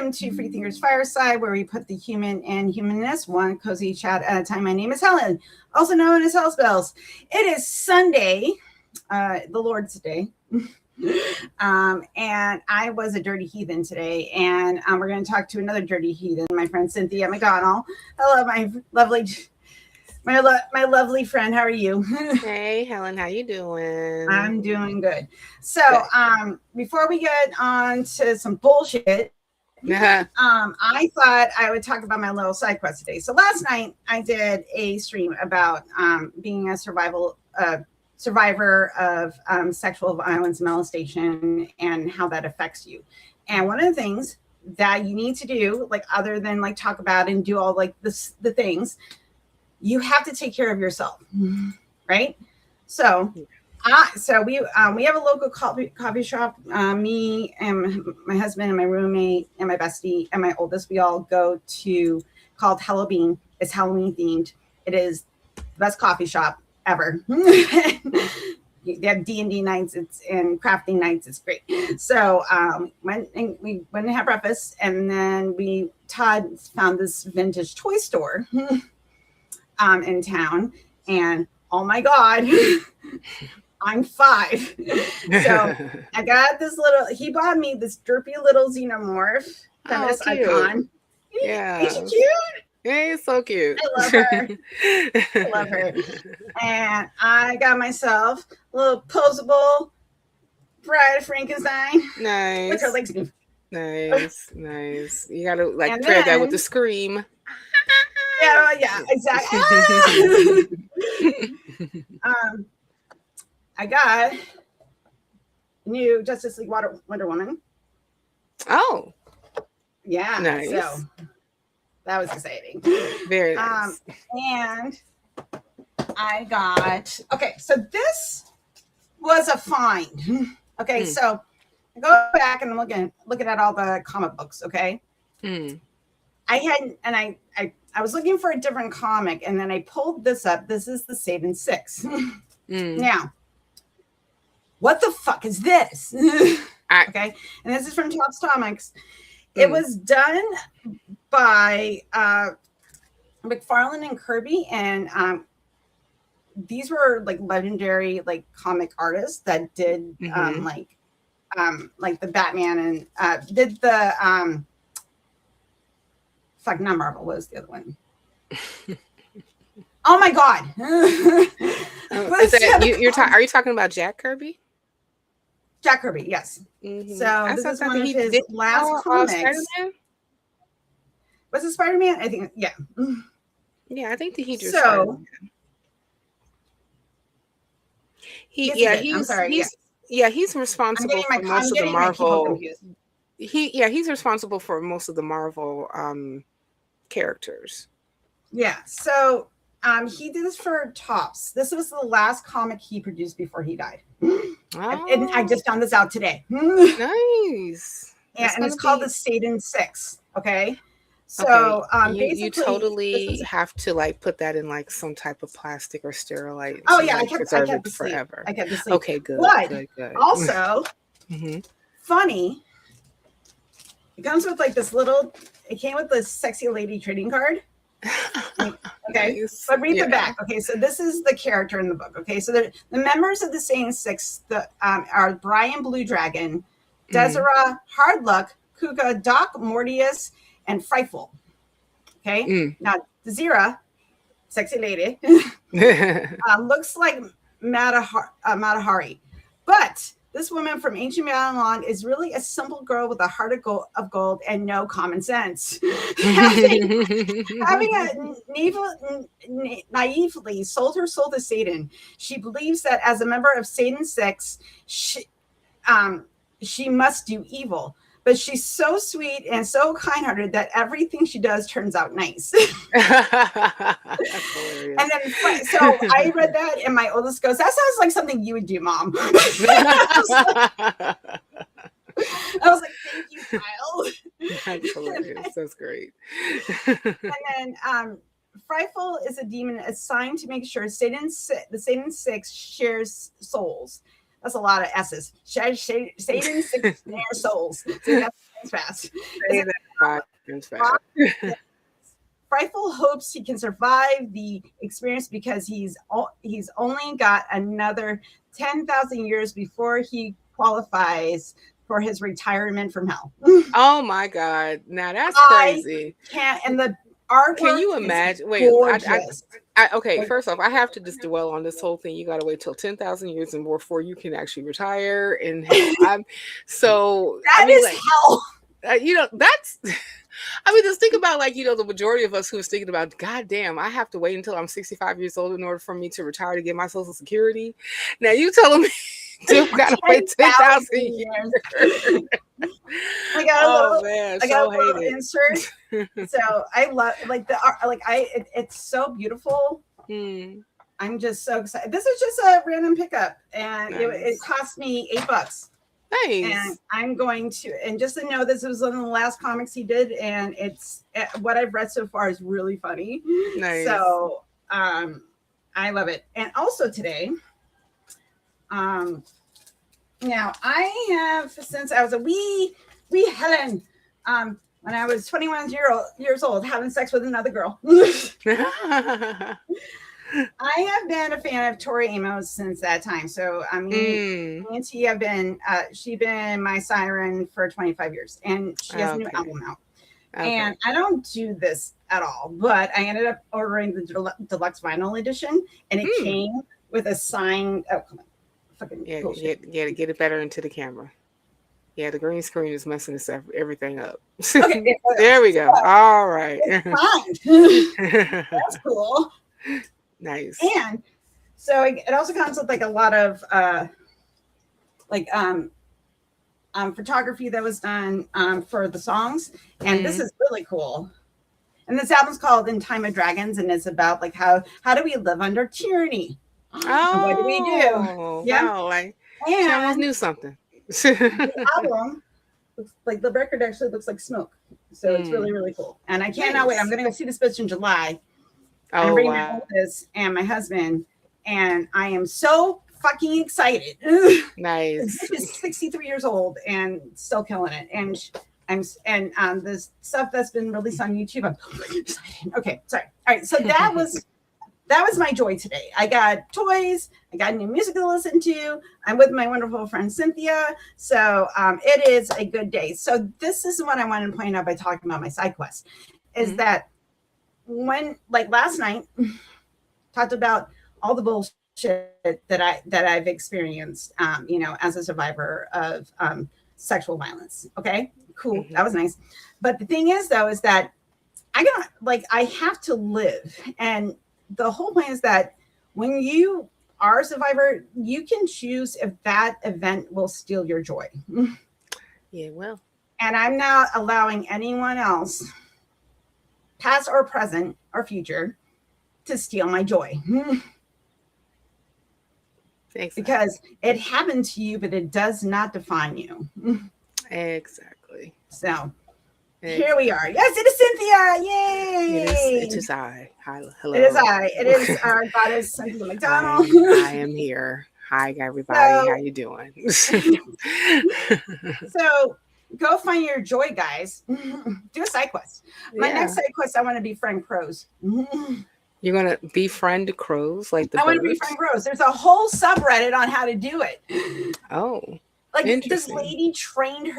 welcome to Freethinkers Fireside, where we put the human and humanness one cozy chat at a time. My name is Helen, also known as Hell Spells. It is Sunday, the Lord's Day, and I was a dirty heathen today, and we're going to talk to another dirty heathen, my friend Cynthia at McDonald. Hello, my lovely friend. How are you? Hey, Helen, how you doing? I'm doing good. So, before we get on to some bullshit, I thought I would talk about my little side quest today. So last night I did a stream about being a survivor of sexual violence, molestation, and how that affects you. And one of the things that you need to do, like other than like talk about and do all like the things, you have to take care of yourself, right? So we have a local coffee shop. Me and my husband and my roommate and my bestie and my oldest, we all go to, called Hello Bean. It's Halloween themed. It is the best coffee shop ever. They have D&D nights and crafting nights. It's great. So we went and had breakfast, and then Todd found this vintage toy store in town, and oh my God. I'm 5. So I got he bought me this derpy little xenomorph feminist icon. Yeah. Ain't she cute? Yeah, it's so cute. I love her. And I got myself a little posable Bride of Frankenstein. Nice. With her legs. Nice. You gotta thread that with the scream. Yeah, exactly. I got new Justice League Wonder Woman. Oh. Yeah. Nice. So that was exciting. Very nice. And I got, so this was a find. Okay, so I go back and I'm looking at all the comic books, okay? I was looking for a different comic, and then I pulled this up. This is the Satan 6. Now, what the fuck is this? Okay, and this is from Topps Comics. It was done by McFarlane and Kirby, and these were like legendary like comic artists that did like the Batman and did the not Marvel. What was the other one? Oh my God! Are you talking about Jack Kirby? Jack Kirby, yes. So this is one of his last comics. Spider-Man? Was it Spider-Man? I think, yeah. Yeah, I think that he drew Spider-Man. He's responsible for most of the Marvel. He's responsible for most of the Marvel characters. Yeah. So he did this for Topps. This was the last comic he produced before he died. And I just found this out today. Nice. Yeah, and it's called the Satan 6. Okay. So you totally have to like put that in like some type of plastic or sterilite. Oh yeah, I kept the forever. I kept the sleep. Okay, good. Good. Also, funny. It comes with like this little. It came with this sexy lady trading card. Okay, but read the back. Okay, so this is the character in the book. Okay, so the members of the Satan 6 are Brian Blue Dragon, Desiree Hardluck, Kuka, Doc Mortius, and Frightful. Okay, now Desiree, sexy lady, looks like Matahari, but this woman from ancient Babylon is really a simple girl with a heart of gold and no common sense. having naively sold her soul to Satan, she believes that as a member of Satan 6, she must do evil. But she's so sweet and so kind-hearted that everything she does turns out nice. And then, so I read that, and my oldest goes, "That sounds like something you would do, Mom." I was like, "Thank you, Kyle." That's hilarious. That's great. And then, Frightful is a demon assigned to make sure the Satan 6 shares souls. That's a lot of S's. Satan 6 shares souls. So that's fast. 5 times faster. Frightful hopes he can survive the experience because he's only got another 10,000 years before he qualifies for his retirement from hell. Oh my God! Now that's crazy. And the artwork. Can you imagine? Wait, okay. First off, I have to just dwell on this whole thing. You got to wait till 10,000 years and more before you can actually retire in hell. That is hell. That's. I mean, just think about the majority of us who is thinking about, God damn, I have to wait until I'm 65 years old in order for me to retire to get my Social Security. Now you telling me you gotta wait 10,000 years. I got a little insert. So I love it's so beautiful. I'm just so excited. This is just a random pickup, and it cost me $8. Nice. And I'm going to, and just to know this was one of the last comics he did, and it's what I've read so far is really funny. Nice. So I love it. And also today, now I have, since I was a wee Helen, when I was 21 years old, having sex with another girl. I have been a fan of Tori Amos since that time. So I mean, Nancy, she's been my siren for 25 years, and she has a new album out. Okay. And I don't do this at all, but I ended up ordering the deluxe vinyl edition, and it came with a signed. Oh, come on, fucking bullshit. Get it better into the camera. Yeah, the green screen is messing everything up. Okay, there we go. All right. That's cool. Nice. And so it also comes with a lot of photography that was done for the songs, and this is really cool. And this album's called "In Time of Dragons," and it's about how do we live under tyranny? Oh, what do we do? Yeah, wow, and I knew something. The album looks like the record actually looks like smoke, so it's really, really cool. And I cannot wait. I'm gonna go see this bitch in July. I'm bringing my oldest and my husband, and I am so fucking excited. Nice. She's 63 years old and still killing it. And the stuff that's been released on YouTube, I'm excited. Okay, sorry. All right, so that was my joy today. I got toys. I got new music to listen to. I'm with my wonderful friend Cynthia. So it is a good day. So this is what I wanted to point out by talking about my side quest, is that when last night talked about all the bullshit that I've experienced as a survivor of sexual violence. Okay, cool. That was nice. But the thing is though, is that I have to live. And the whole point is that when you are a survivor, you can choose if that event will steal your joy. Yeah, well. And I'm not allowing anyone else, past or present or future, to steal my joy. Exactly. Because it happened to you, but it does not define you. Exactly. So here we are. Yes, it is Cynthia. Yay! It is I. Hi, hello. It is I. It is our goddess Cynthia McDonald. I am here. Hi, everybody. How you doing? So go find your joy, guys. Do a side quest. My next side quest, I want to befriend crows. You're going to befriend crows like the I want to befriend crows. There's a whole subreddit on how to do it. Oh. This lady trained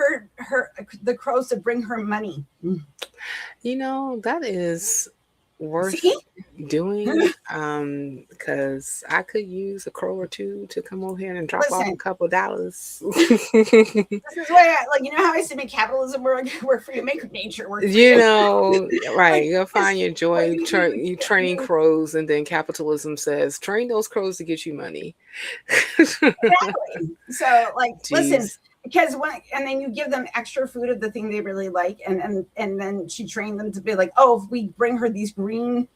the crows to bring her money. That is worth doing, because I could use a crow or two to come over here and drop off a couple dollars. This is why how I say make capitalism work for you, make nature work for you. Right. You'll find your joy. You training crows, and then capitalism says train those crows to get you money. Exactly. So listen, because and then you give them extra food of the thing they really like, and then she trained them to be like, oh, if we bring her these green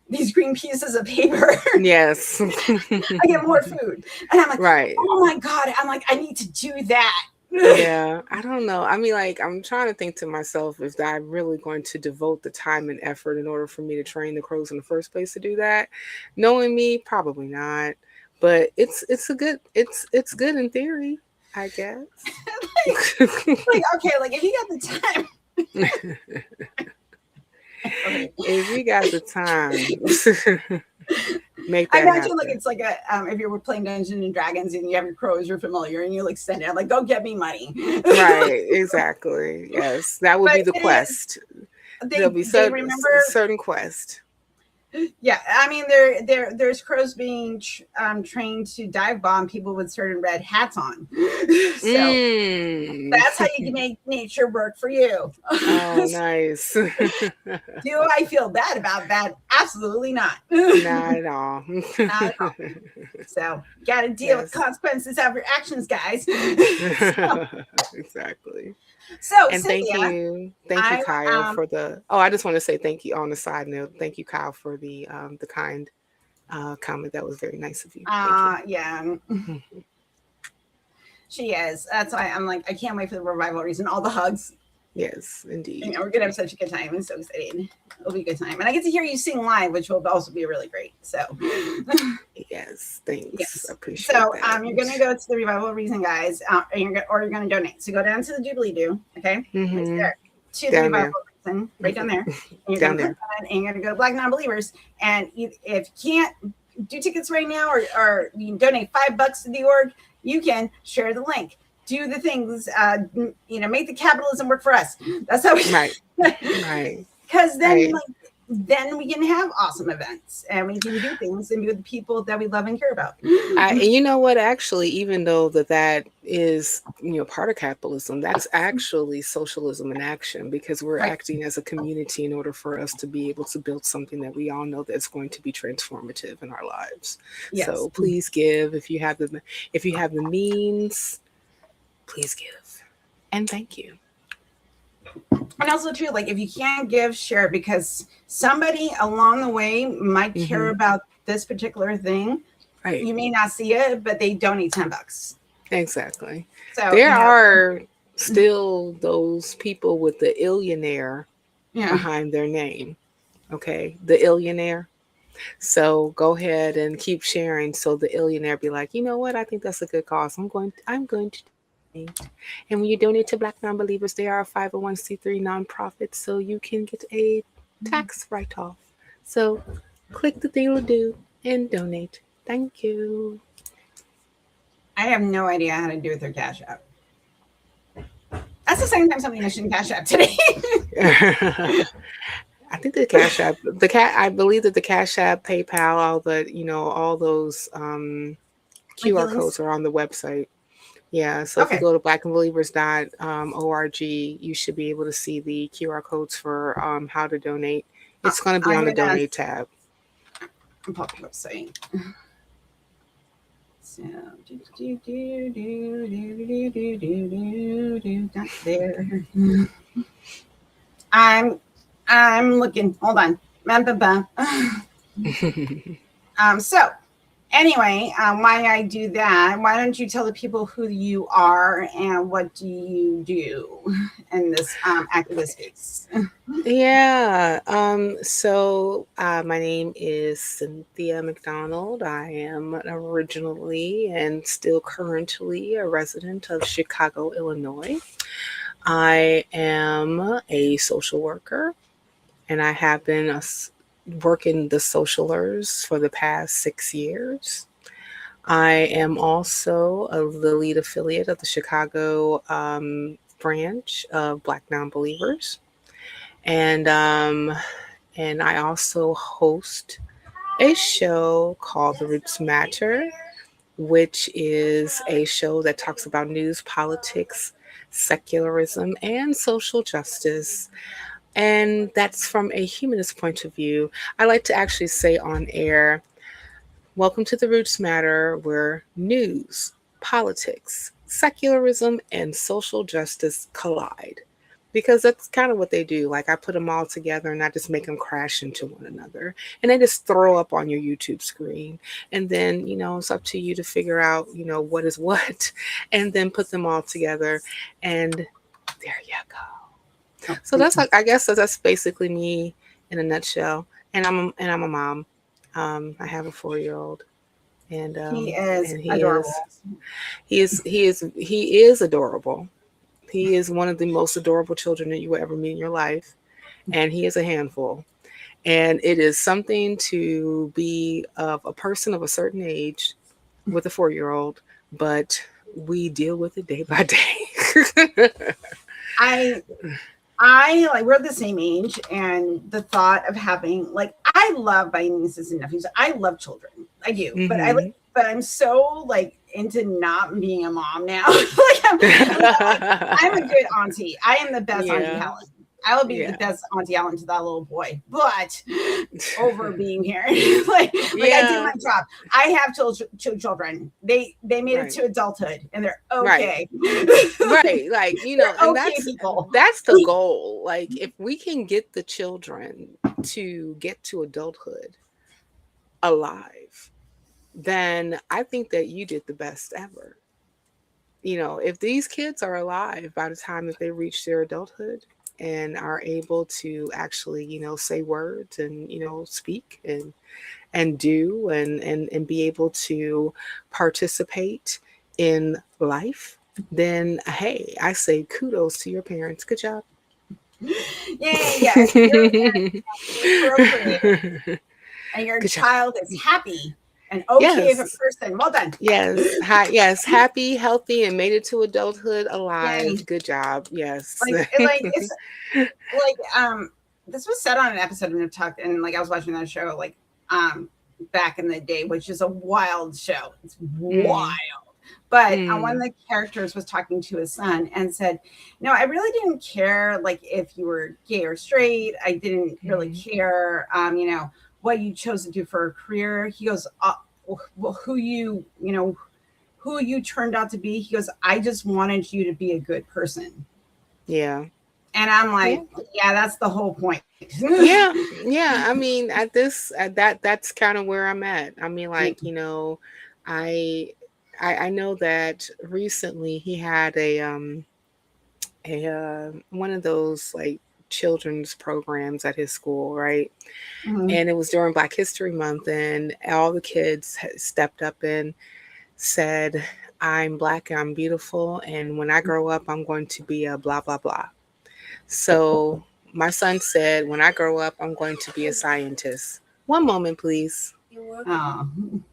pieces of paper, yes, I get more food. And I'm like, right, oh my god, I'm like, I need to do that. Yeah, I don't know. I mean, I'm trying to think to myself if I'm really going to devote the time and effort in order for me to train the crows in the first place to do that. Knowing me, probably not. But it's good in theory, I guess. Okay, if you got the time, If you got the time, make I that imagine happen. like it's like a if you were playing Dungeons and Dragons and you have your crows, you're familiar, and you like send it like, go get me money. Right, exactly. Yes, that would But be the it is. quest. There'll be They remember. certain quest. Yeah, I mean, there's crows being trained to dive bomb people with certain red hats on. So that's how you can make nature work for you. Oh, nice. Do I feel bad about that? Absolutely not. Not at all. Not at all. So, got to deal with consequences of your actions, guys. Exactly. So, And Cynthia, thank you, Kyle, for the. Oh, I just want to say thank you on the side note. Thank you, Kyle, for the kind comment. That was very nice of you. Yeah. She is. That's why I'm like, I can't wait for the revival reason. All the hugs. Yes, indeed. You know, we're gonna have such a good time. I'm so excited. It'll be a good time, and I get to hear you sing live, which will also be really great. So, yes, thanks. Yes. Appreciate so, that. You're gonna go to the revival reason, guys, and you're gonna donate. So go down to the doobly doo, okay? Right there, to the revival reason, right down there. And you're gonna click on it, and you're gonna go to Black Non-Believers. And if you can't do tickets right now, or you can donate $5 to the org, you can share the link. Do the things, make the capitalism work for us. That's how we right. Because then, then we can have awesome events and we can do things and be with the people that we love and care about. And you know what? Actually, even though that is part of capitalism, that's actually socialism in action, because we're acting as a community in order for us to be able to build something that we all know that's going to be transformative in our lives. Yes. So please give if you have the means. Please give. And thank you. And also too, like if you can't give, share it, because somebody along the way might care about this particular thing. Right. You may not see it, but they donate $10. Exactly. So there are still those people with the illionaire behind their name. Okay. The illionaire. So go ahead and keep sharing. So the illionaire be like, you know what? I think that's a good cause. I'm going to. And when you donate to Black Non-Believers, they are a 501c3 nonprofit, so you can get a tax write-off. So click the thing-a-do and donate. Thank you. I have no idea how to do with their Cash App. That's the second time somebody mentioned Cash App today. I think the Cash App, I believe that the Cash App, PayPal, all those QR codes are on the website. Yeah, so if you go to blacknbelievers.org, you should be able to see the QR codes for how to donate. It's going to be on the donate tab. I'm popping website. So, not there. I'm looking. Hold on. So. Anyway, why I do that, why don't you tell the people who you are and what do you do in this activist space? Yeah. So my name is Cynthia McDonald. I am originally and still currently a resident of Chicago, Illinois. I am a social worker, and I have been working the socialers for the past 6 years. I am also the lead affiliate of the Chicago branch of Black Non-Believers. And I also host a show called The Roots Matter, which is a show that talks about news, politics, secularism, and social justice. And that's from a humanist point of view. I like to actually say on air, welcome to The Roots Matter, where news, politics, secularism, and social justice collide. Because that's kind of what they do. Like I put them all together and I just make them crash into one another. And they just throw up on your YouTube screen. And then, it's up to you to figure out, what is what, and then put them all together. And there you go. So I guess that's basically me in a nutshell. And I'm a mom. I have a 4-year-old, and he is adorable. He is adorable. He is one of the most adorable children that you will ever meet in your life. And he is a handful. And it is something to be of a person of a certain age with a 4-year-old, but we deal with it day by day. I like, we're the same age, and the thought of having, like, I love my nieces and nephews. I love children. I do. Mm-hmm. But I'm so like into not being a mom now. Like I'm a good auntie. I am the best Auntie Helen. I will be the best Auntie Helen to that little boy, but over being here, like I do my job. I have two children. They made it to adulthood, and they're okay. Right. Like, you know, and that's the goal. Like, if we can get the children to get to adulthood alive, then I think that you did the best ever. You know, if these kids are alive by the time that they reach their adulthood and are able to actually, you know, say words and, you know, speak and do and be able to participate in life, then hey, I say kudos to your parents. Good job. Yeah. And your child is happy and okay as a person. Well done. Yes. Happy, healthy, and made it to adulthood alive. Yay. Good job. Yes. It's like this was said on an episode of Talk, and like I was watching that show like back in the day, which is a wild show. It's wild. But one of the characters was talking to his son and said, "No, I really didn't care like if you were gay or straight. I didn't really care, you know, what you chose to do for a career." He goes, well, who you turned out to be. He goes, "I just wanted you to be a good person." Yeah. And I'm like, yeah, that's the whole point. Yeah. I mean, that's kind of where I'm at. I mean, like, you know, I know that recently he had a one of those like children's programs at his school, right? Mm-hmm. And it was during Black History Month, and all the kids stepped up and said, "I'm Black, I'm beautiful, and when I grow up, I'm going to be a blah, blah, blah." So my son said, "When I grow up, I'm going to be a scientist." One moment, please. You're welcome.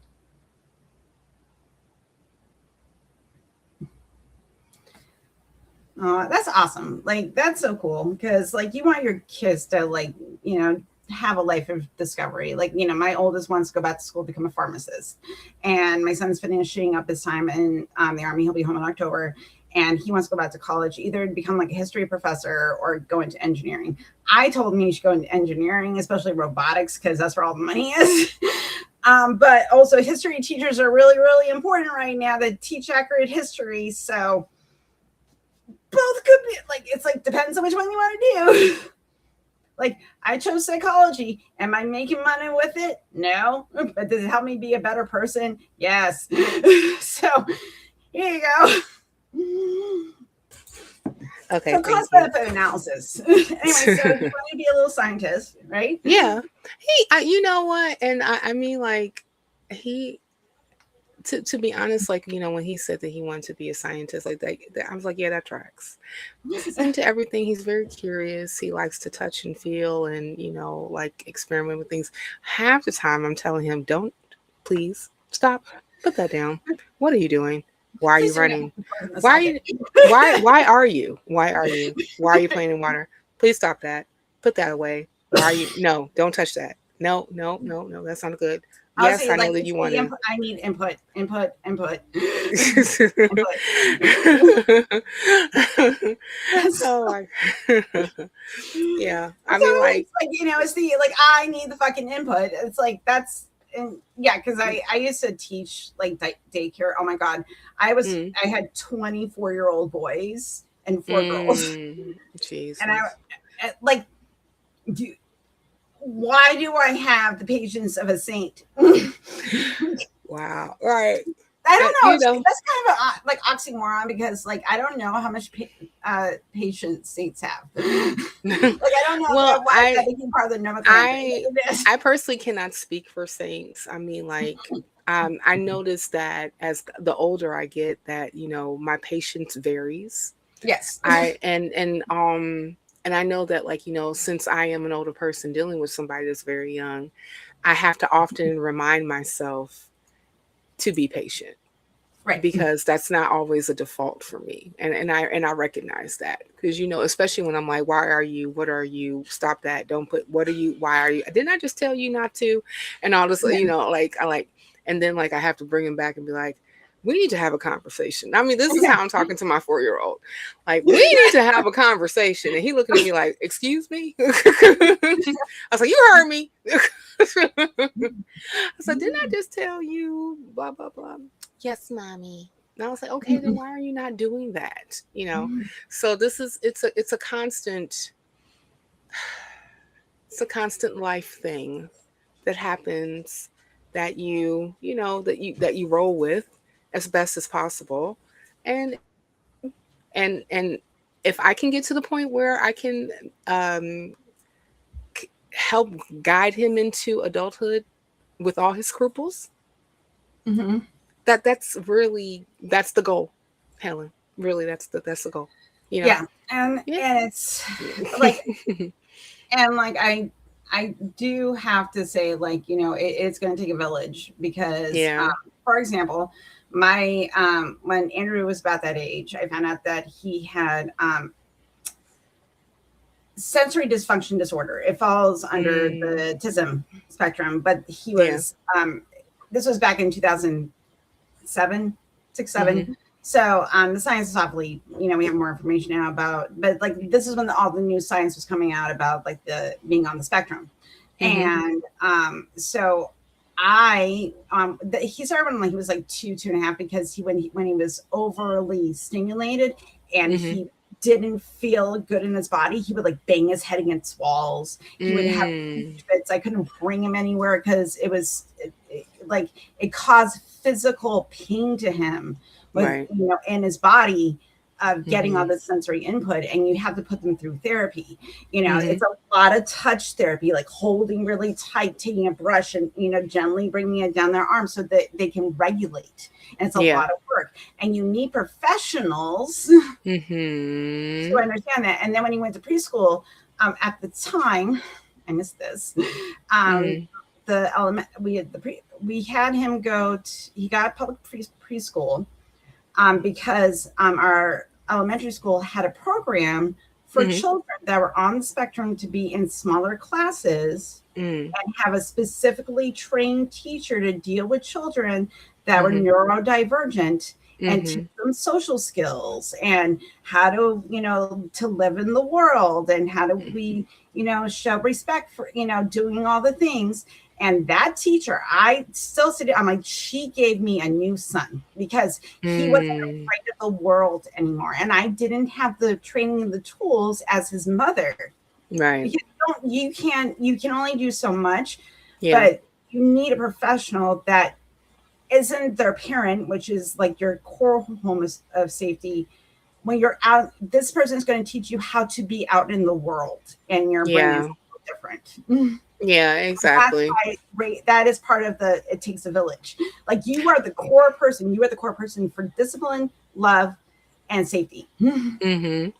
That's awesome. Like, that's so cool because like you want your kids to like, you know, have a life of discovery. Like, you know, my oldest wants to go back to school to become a pharmacist, and my son's finishing up his time in the Army. He'll be home in October, and he wants to go back to college, either to become like a history professor or go into engineering. I told him he should go into engineering, especially robotics, because that's where all the money is. But also history teachers are really, really important right now to teach accurate history. So both could be like, it's like, depends on which one you want to do. Like, I chose psychology. Am I making money with it? No. But does it help me be a better person? Yes. So here you go. Okay. So cost benefit analysis. Anyway, so you want to be a little scientist, right? Yeah. You know what? And I mean, like, to be honest, like, you know, when he said that he wanted to be a scientist, like that I was like, yeah, that tracks. He's into everything. He's very curious. He likes to touch and feel and, you know, like experiment with things. Half the time I'm telling him, don't, please stop, put that down. What are you doing? Why are you running? Why are you playing in water? Please stop that. Put that away. Why are you? No, don't touch that. No, that's not good. Yes, I know that you want to. I need input. Oh, yeah. I mean, like, you know, it's the like I need the fucking input. It's like that's yeah, because I used to teach like daycare. Oh my god, I had 24-year-old boys and 4 girls. Jesus. And I like why do I have the patience of a saint? Wow. Right. I don't know. You know. That's kind of like oxymoron because like I don't know how much patience saints have. Like I don't know why that became part of the nomenclature. I personally cannot speak for saints. I mean, like I noticed that as the older I get, that you know my patience varies. Yes. And I know that, like, since I am an older person dealing with somebody that's very young, I have to often remind myself to be patient. Right. Because that's not always a default for me. And I recognize that, because, especially when I'm like, what are you, stop that, don't put, why are you, didn't I just tell you not to? And all this, and then, like, I have to bring him back and be like, we need to have a conversation. I mean, this is how I'm talking to my 4-year-old. Like, we need to have a conversation. And he looking at me like, excuse me? I was like, you heard me. I said, didn't I just tell you blah, blah, blah? Yes, mommy. And I was like, okay, then why are you not doing that? So it's a constant life thing that happens, that you roll with as best as possible. And if I can get to the point where I can help guide him into adulthood with all his scruples, that's the goal, Helen. Really, that's the goal. Yeah. And it's like, and like, I do have to say, like, it's going to take a village, because, for example, my, when Andrew was about that age, I found out that he had, sensory dysfunction disorder. It falls under the autism spectrum, but he was, this was back in 2007, 6, 7. So the science is awfully, we have more information now about, but like, this is when all the new science was coming out about, like, the being on the spectrum. And so he started when he was like 2.5, because when he was overly stimulated and he didn't feel good in his body, he would like bang his head against walls. He would have fits. I couldn't bring him anywhere because it caused physical pain to him, with, in his body, of getting all this sensory input, and you have to put them through therapy. It's a lot of touch therapy, like holding really tight, taking a brush and, gently bringing it down their arm so that they can regulate. And it's a lot of work, and you need professionals to understand that. And then when he went to preschool, at the time, I missed this, we had him he got public preschool, because our elementary school had a program for children that were on the spectrum to be in smaller classes and have a specifically trained teacher to deal with children that were neurodivergent and teach them social skills and how to, to live in the world, and how do we, show respect for, doing all the things. And that teacher, I still sit, I'm like, she gave me a new son, because he wasn't afraid of the world anymore. And I didn't have the training and the tools as his mother. Right. Because you can only do so much, but you need a professional that isn't their parent, which is like your core home of safety. When you're out, this person is going to teach you how to be out in the world, and your brain is different. Yeah, exactly. That is part of it takes a village. Like, you are the core person. You are the core person for discipline, love, and safety. We're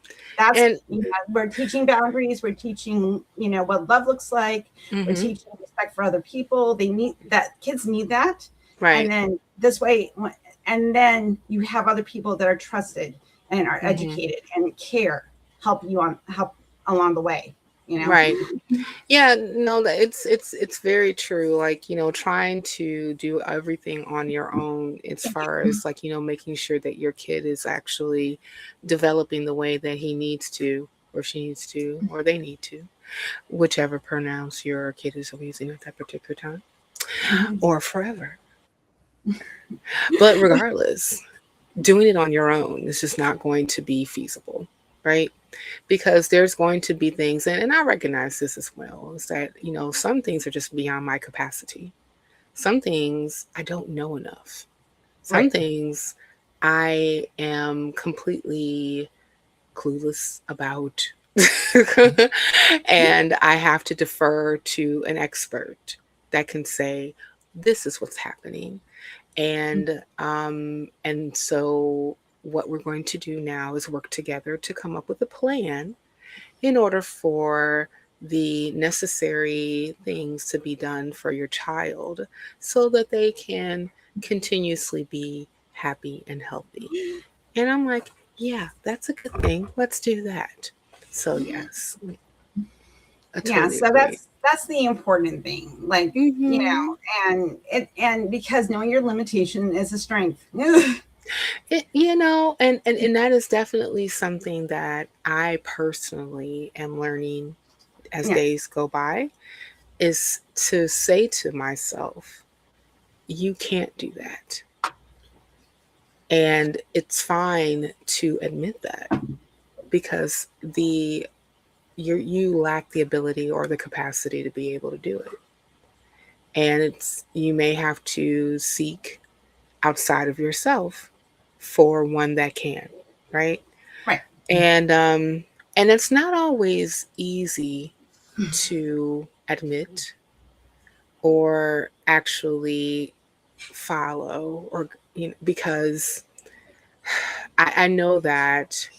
teaching boundaries. We're teaching, what love looks like. We're teaching respect for other people. They need that. Kids need that. Right. And then this way, and then you have other people that are trusted and are educated and help along the way. Right. Yeah, no, it's very true. Like, trying to do everything on your own, as far as like, making sure that your kid is actually developing the way that he needs to, or she needs to, or they need to, whichever pronouns your kid is using at that particular time, or forever. But regardless, doing it on your own is just not going to be feasible, right? Because there's going to be things, and I recognize this as well, is that, some things are just beyond my capacity. Some things I don't know enough. Some things I am completely clueless about. And I have to defer to an expert that can say, this is what's happening. And so what we're going to do now is work together to come up with a plan in order for the necessary things to be done for your child so that they can continuously be happy and healthy. And I'm like, yeah, that's a good thing. Let's do that. So yes, I totally So agree. that's the important thing. Like, Mm-hmm. and because knowing your limitation is a strength. And that is definitely something that I personally am learning as Yeah. days go by, is to say to myself, you can't do that. And it's fine to admit that, because you lack the ability or the capacity to be able to do it. And you may have to seek outside of yourself for one that can, right? Right. And it's not always easy to admit or actually follow, or because I know that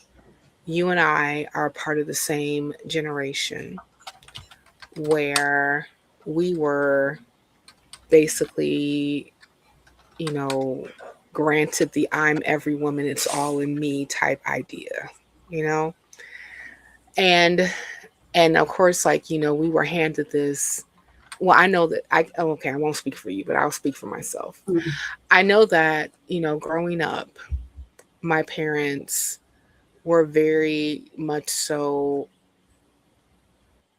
you and I are part of the same generation where we were basically, you know, granted the I'm every woman, it's all in me type idea, you know? And of course, like, we were handed this. Well, I know that I won't speak for you, but I'll speak for myself. Mhm. I know that, growing up, my parents were very much so,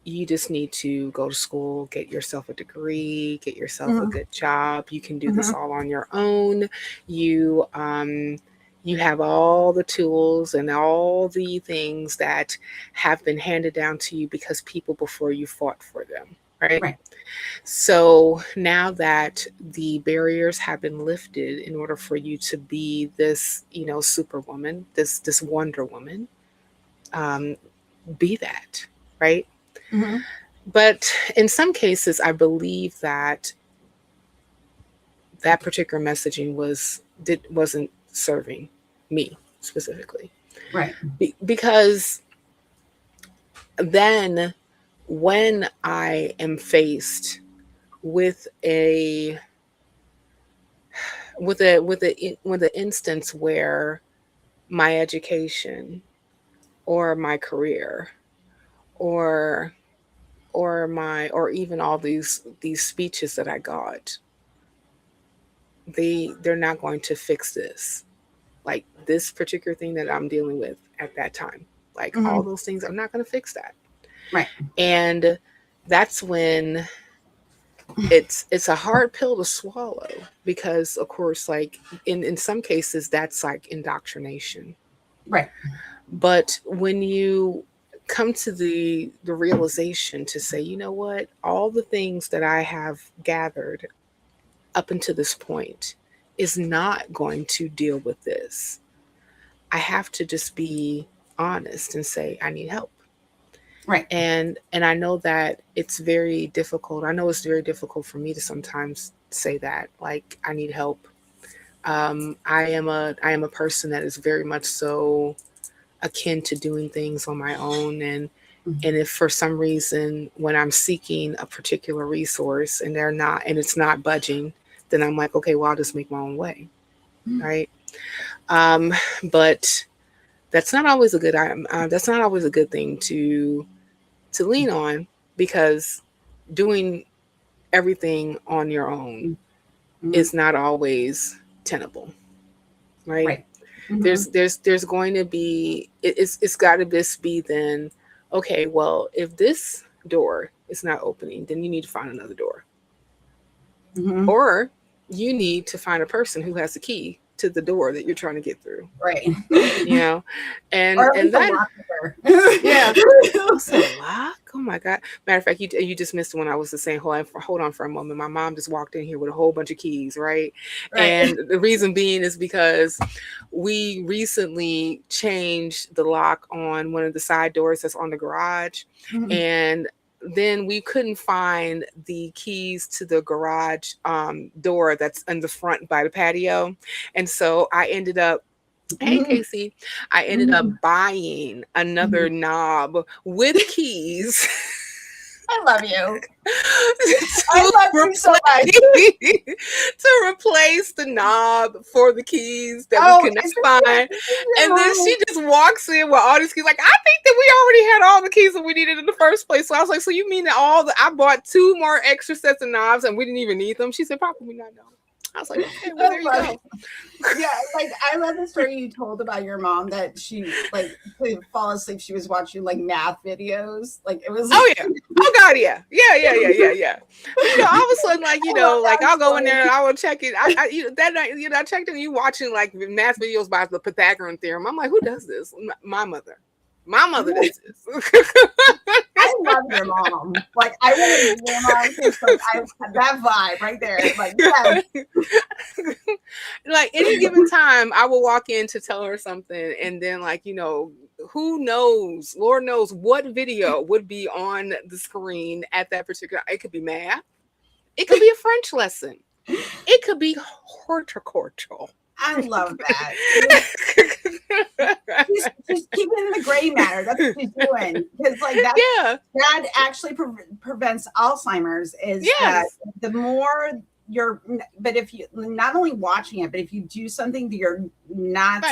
you just need to go to school, get yourself a degree, get yourself a Mhm. good job. You can do this Mhm. all on your own. You you have all the tools and all the things that have been handed down to you because people before you fought for them, right? Right. So now that the barriers have been lifted in order for you to be this, superwoman, this Wonder Woman, um, be that, right? Mhm. But in some cases, I believe that that particular messaging wasn't serving me specifically, Right. because then when I am faced with a with an instance where my education or my career or or even all these speeches that I got, they're not going to fix this, like this particular thing that I'm dealing with at that time. Like all Mhm. those things are not going to fix that. Right. And that's when it's a hard pill to swallow, because of course, like in some cases that's like indoctrination. Right. But when you come to the realization to say, you know what, all the things that I have gathered up until this point is not going to deal with this, I have to just be honest and say I need help. Right. And I know that it's very difficult. I know it's very difficult for me to sometimes say that, like, I need help. I am a person that is very much so akin to doing things on my own. And if for some reason when I'm seeking a particular resource and it's not budging, then I'm like, okay, well, I'll just make my own way, right? um, but that's not always a that's not always a good thing to lean on, because doing everything on your own Mhm. is not always tenable, right? Right. Mhm. There's going to be it's got to just be then, okay, well, if this door is not opening, then you need to find another door, Mhm. or you need to find a person who has the key to the door that you're trying to get through, Right. you know and Or at and least a that locker. yeah. What's a lock? Oh my God. Matter of fact, you just missed when I was just saying, hold on for a moment. My mom just walked in here with a whole bunch of keys, right? Right. And the reason being is because we recently changed the lock on one of the side doors that's on the garage. Mhm. And then we couldn't find the keys to the garage door that's in the front by the patio. And so I ended up Hey, Casey, I ended up buying another knob with keys. I love you. I love you so much. To replace the knob for the keys that we could not find. And then she just walks in with all these keys. Like, I think that we already had all the keys that we needed in the first place. So I was like, so you mean that I bought 2 more extra sets of knobs and we didn't even need them? She said, probably not, no. I was like, okay, well, there you go. Yeah, like I love the story you told about your mom that she like would fall asleep. She was watching like math videos. Like it was. Oh yeah. Oh God, yeah. Yeah. All of a sudden, like like I'll go in there and I will check it. That night, I checked it. And you watching like math videos by the Pythagorean theorem. I'm like, who does this? My mother. My mother does this. I love your mom. Like I want to be your mom. Like, that vibe right there. Like yes. Like any given time, I will walk in to tell her something, and then who knows? Lord knows what video would be on the screen at that particular. It could be math. It could be a French lesson. It could be horticultural. I love that. She's keeping in the gray matter. That's what she's doing. Because like that actually prevents Alzheimer's. Is that the more but if you not only watching it, but if you do something that you're not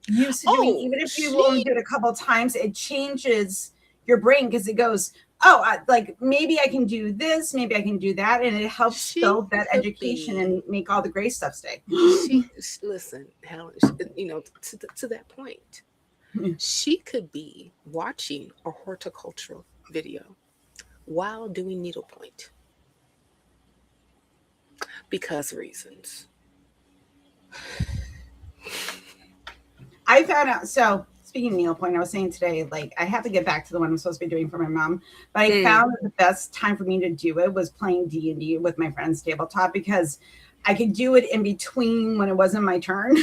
used to doing, even if you only do it a couple of times, it changes your brain because it goes, like maybe I can do this, maybe I can do that, and it helps build that education and make all the gray stuff stay. Listen, Helen, to that point, she could be watching a horticultural video while doing needlepoint because reasons. I found out. So speaking of needlepoint, I was saying today, like I have to get back to the one I'm supposed to be doing for my mom, but I found that the best time for me to do it was playing D&D with my friends tabletop because I could do it in between when it wasn't my turn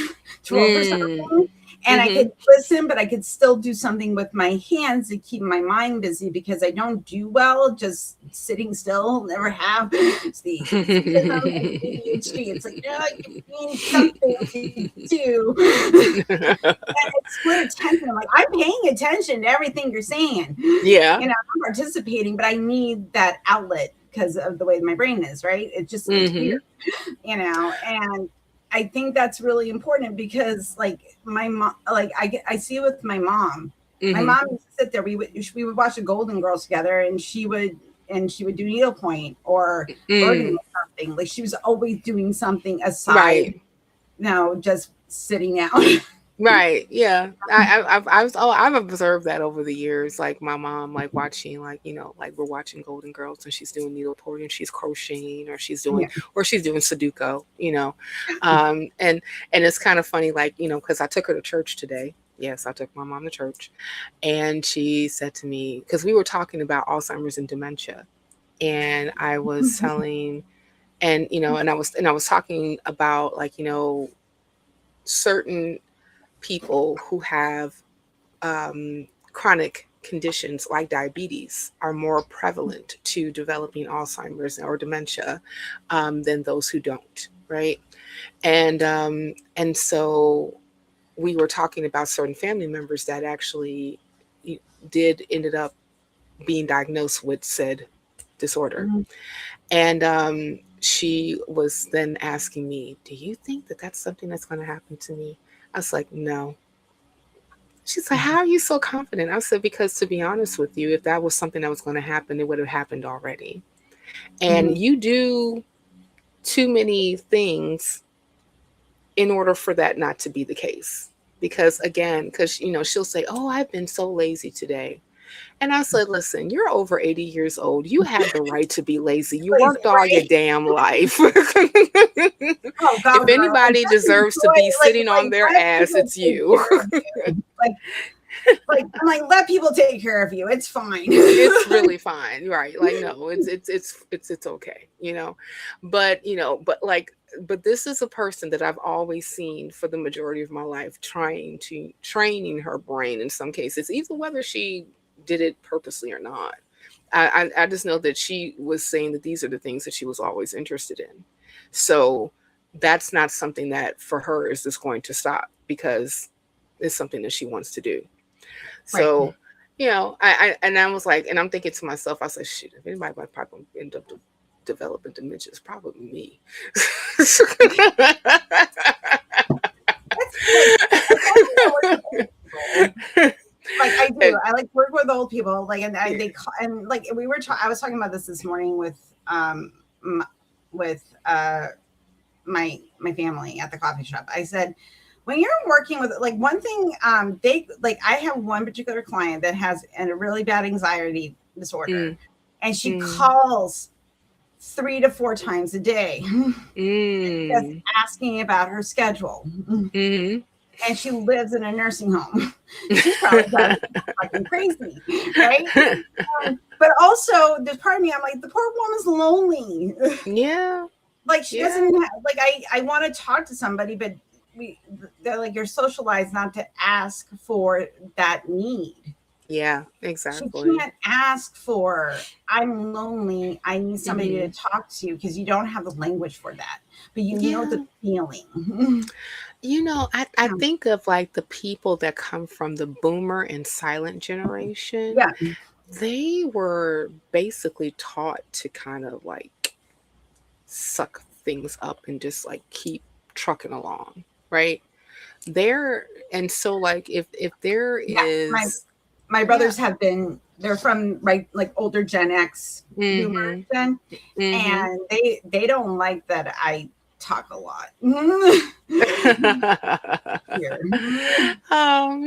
to roll for something. And I could listen, but I could still do something with my hands to keep my mind busy because I don't do well just sitting still. Never have. It's the ADHD. It's like, no, you need something to do. And it's split attention. I'm like, I'm paying attention to everything you're saying. Yeah. I'm participating, but I need that outlet because of the way my brain is, right? It's just it's weird, and I think that's really important because like my mom, like I see it with my mom. My mom used to sit there. We would watch the Golden Girls together, and she would do needlepoint or something. Like she was always doing something aside, just sitting down. Right. Yeah. I've observed that over the years. Like my mom, like watching, like we're watching Golden Girls and she's doing needlepoint and she's crocheting or she's doing Sudoku. And it's kind of funny, like because I took her to church today. Yes, I took my mom to church, and she said to me because we were talking about Alzheimer's and dementia, and I was telling, and I was talking about like certain people who have chronic conditions like diabetes are more prevalent to developing Alzheimer's or dementia than those who don't, right? And so we were talking about certain family members that actually ended up being diagnosed with said disorder. And she was then asking me, do you think that that's something that's going to happen to me? I was like, no. She's like, how are you so confident? I said, because to be honest with you, if that was something that was going to happen, it would have happened already. And you do too many things in order for that not to be the case. Because she'll say, oh, I've been so lazy today. And I said, listen, you're over 80 years old. You have the right to be lazy. You worked all your damn life. If anybody deserves to be sitting on their ass, it's you. I'm like, let people take care of you. It's fine. It's really fine, right? Like, no, it's okay, But this is a person that I've always seen for the majority of my life training her brain in some cases, even whether she did it purposely or not. I just know that she was saying that these are the things that she was always interested in. So that's not something that for her is just going to stop because is something that she wants to do. So, right. You know, I was like, and I'm thinking to myself, I said, shit, if anybody might probably end up developing dementia, it's probably me. Like I do, I like work with old people. Like, and I, they call, and like we were, I was talking about this morning with my family at the coffee shop. I said, when you're working with, like, one thing, they, like, I have one particular client that has a really bad anxiety disorder, and she calls 3 to 4 times a day, just asking about her schedule. And she lives in a nursing home. She's probably fucking crazy, right? But also, there's part of me, I'm like, the poor woman's lonely. Yeah. Like, she doesn't have, like, I want to talk to somebody, but they're like, you're socialized not to ask for that need. Yeah, exactly. She can't ask for, I'm lonely, I need somebody to talk to, because you don't have the language for that. But you know the feeling. You know, I think of like the people that come from the boomer and silent generation. Yeah. They were basically taught to kind of like suck things up and just like keep trucking along, right? And so like if there is my brothers have been, they're from like older Gen X boomers then, and they don't like that I talk a lot. We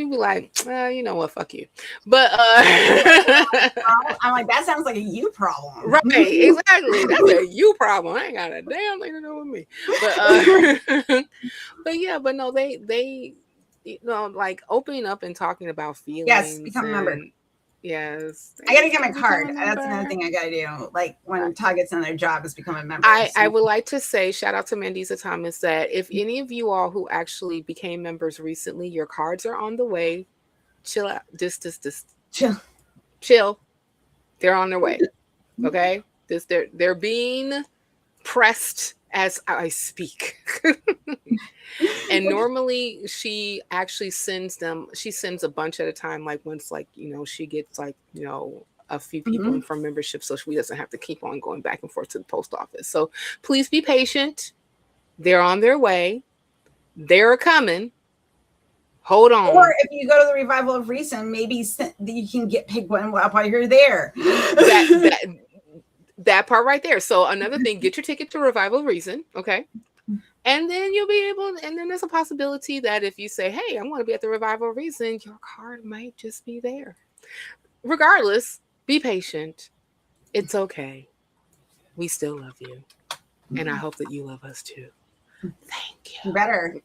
be like, you know what, fuck you. But I'm like, that sounds like a you problem. Right, exactly. That's a you problem. I ain't got a damn thing to do with me. But no, they you know, like opening up and talking about feelings. Yes, become a member. Yes. I gotta get my card. That's another thing I gotta do. Like when Todd gets in their job, is become a member. I would like to say, shout out to Mandisa Thomas, that if any of you all who actually became members recently, your cards are on the way. Chill out. Chill. They're on their way. Okay? They're being pressed as I speak. And normally she actually sends a bunch at a time, like once, like, you know, she gets like, you know, a few people from membership, so she doesn't have to keep on going back and forth to the post office. So please be patient. They're on their way. They're coming. Hold on. Or if you go to the Revival of Reason, maybe you can pick one while you're there. That part right there. So another thing, get your ticket to Revival of Reason, okay? And then you'll be able, and then there's a possibility that if you say, hey, I want to be at the Revival of Reason, your card might just be there. Regardless, be patient. It's okay. We still love you. And I hope that you love us too. Thank you. Better.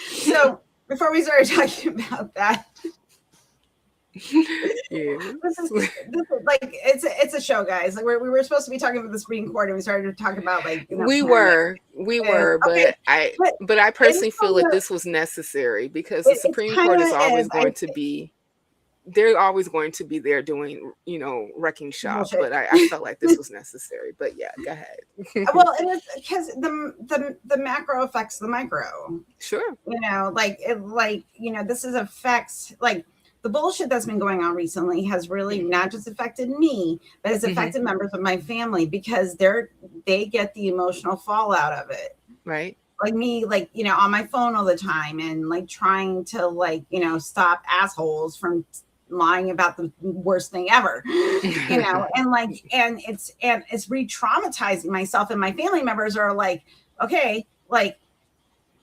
So before we started talking about that, this is like it's a show, guys. Like we were supposed to be talking about the Supreme Court, and we started to talk about, like, you know, we were, but I personally feel like this was necessary because the Supreme Court is always going to be. They're always going to be there doing, you know, wrecking shop. But I felt like this was necessary. But yeah, go ahead. Well, it is because the macro affects the micro. Sure. You know, you know, this affects, like, the bullshit that's been going on recently has really not just affected me, but it's affected members of my family, because they get the emotional fallout of it. Right. Like me, like, you know, on my phone all the time, and like trying to, like, you know, stop assholes from lying about the worst thing ever, you know, and it's re-traumatizing myself, and my family members are like, okay, like,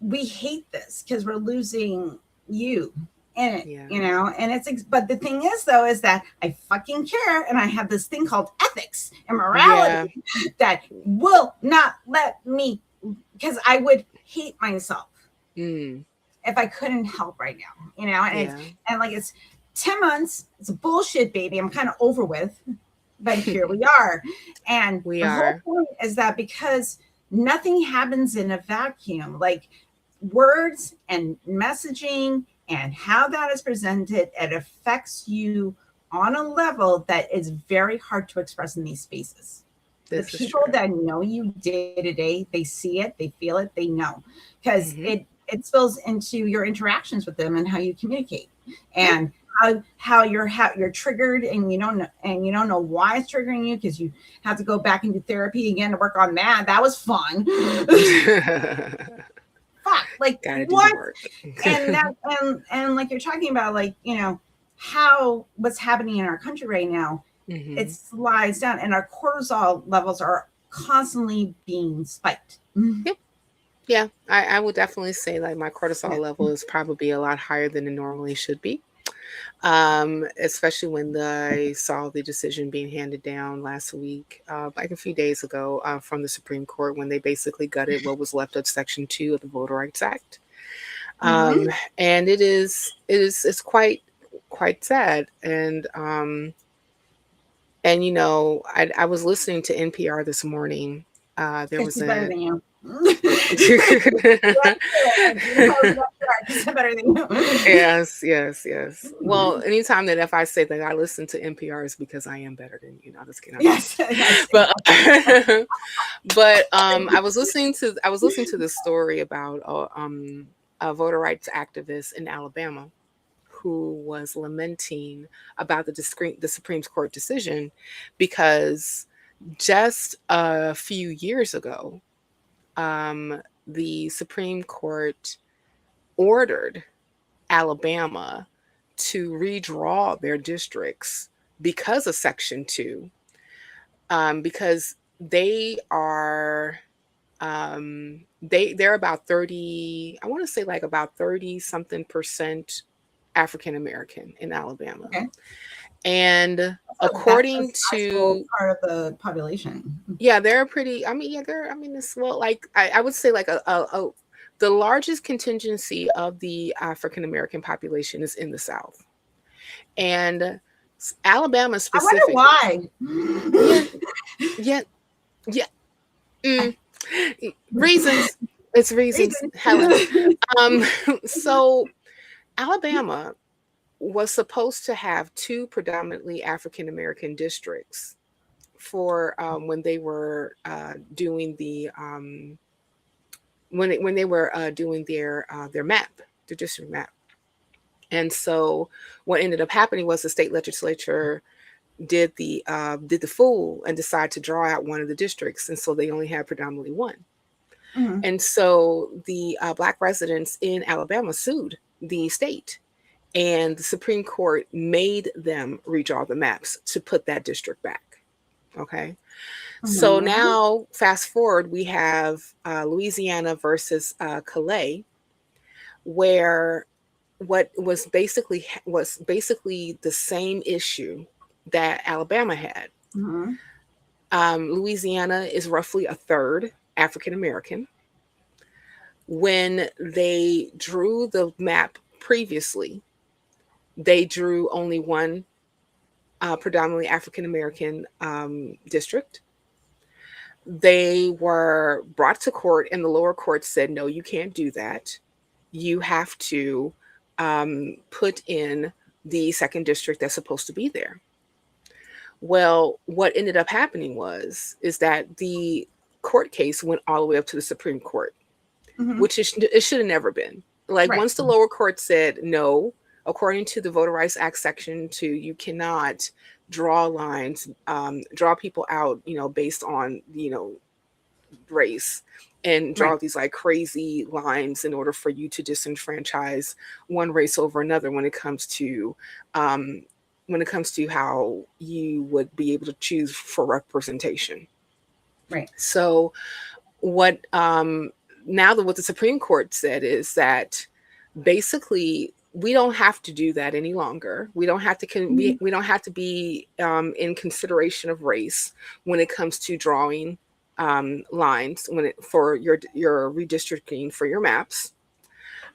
we hate this because we're losing you in it, you know. And but the thing is, though, is that I fucking care, and I have this thing called ethics and morality that will not let me, because I would hate myself if I couldn't help right now, you know. And like, it's 10 months, it's a bullshit baby, I'm kind of over with, but here we are. And the whole point is that because nothing happens in a vacuum, like words and messaging and how that is presented, it affects you on a level that is very hard to express in these spaces. The people that know you day to day, they see it, they feel it, they know, because it spills into your interactions with them and how you communicate, and how you're triggered, and you don't know why it's triggering you, because you have to go back into therapy again to work on that. That was fun. Fuck, like Gotta do what? the work. And that and like you're talking about, like, how what's happening in our country right now, it slides down, and our cortisol levels are constantly being spiked. Yep. Yeah, I would definitely say like my cortisol level is probably a lot higher than it normally should be. Especially when I saw the decision being handed down last week, like a few days ago, from the Supreme Court, when they basically gutted what was left of Section 2 of the Voter Rights Act. And it's quite sad. And I was listening to NPR this morning. There was better than you. Yes. Well, anytime that if I say that I listen to NPR is because I am better than you. Not just kidding. Yes. But I was listening to this story about a voter rights activist in Alabama who was lamenting about the Supreme Court decision, because just a few years ago, the Supreme Court ordered Alabama to redraw their districts because of Section 2, because they are they're about 30, I want to say like about 30 something percent African American in Alabama. Okay. And according to part of the population. Yeah, they're pretty, it's, well, like I would say like the largest contingency of the African American population is in the South. And Alabama specifically. I wonder why. Yeah. Reasons. It's reasons, Helen. So Alabama was supposed to have 2 predominantly African American districts for when they were doing the when they were doing their map, the district map. And so what ended up happening was the state legislature did the fool and decided to draw out one of the districts, and so they only had predominantly one. And so the Black residents in Alabama sued the state, and the Supreme Court made them redraw the maps to put that district back. Okay. So now fast forward, we have Louisiana versus Calais, where what was basically the same issue that Alabama had. Louisiana is roughly a third African American. When they drew the map previously, they drew only one predominantly African American district. They were brought to court, and the lower court said, no, you can't do that. You have to put in the second district that's supposed to be there. Well, what ended up happening is that the court case went all the way up to the Supreme Court, which it should have never been. Like, once the lower court said, no, according to the Voter Rights Act Section 2, you cannot draw lines, draw people out, based on, race, and draw these like crazy lines in order for you to disenfranchise one race over another when it comes to how you would be able to choose for representation. Right. So what what the Supreme Court said is that basically we don't have to do that any longer. We don't have to we don't have to be in consideration of race when it comes to drawing lines for your redistricting for your maps.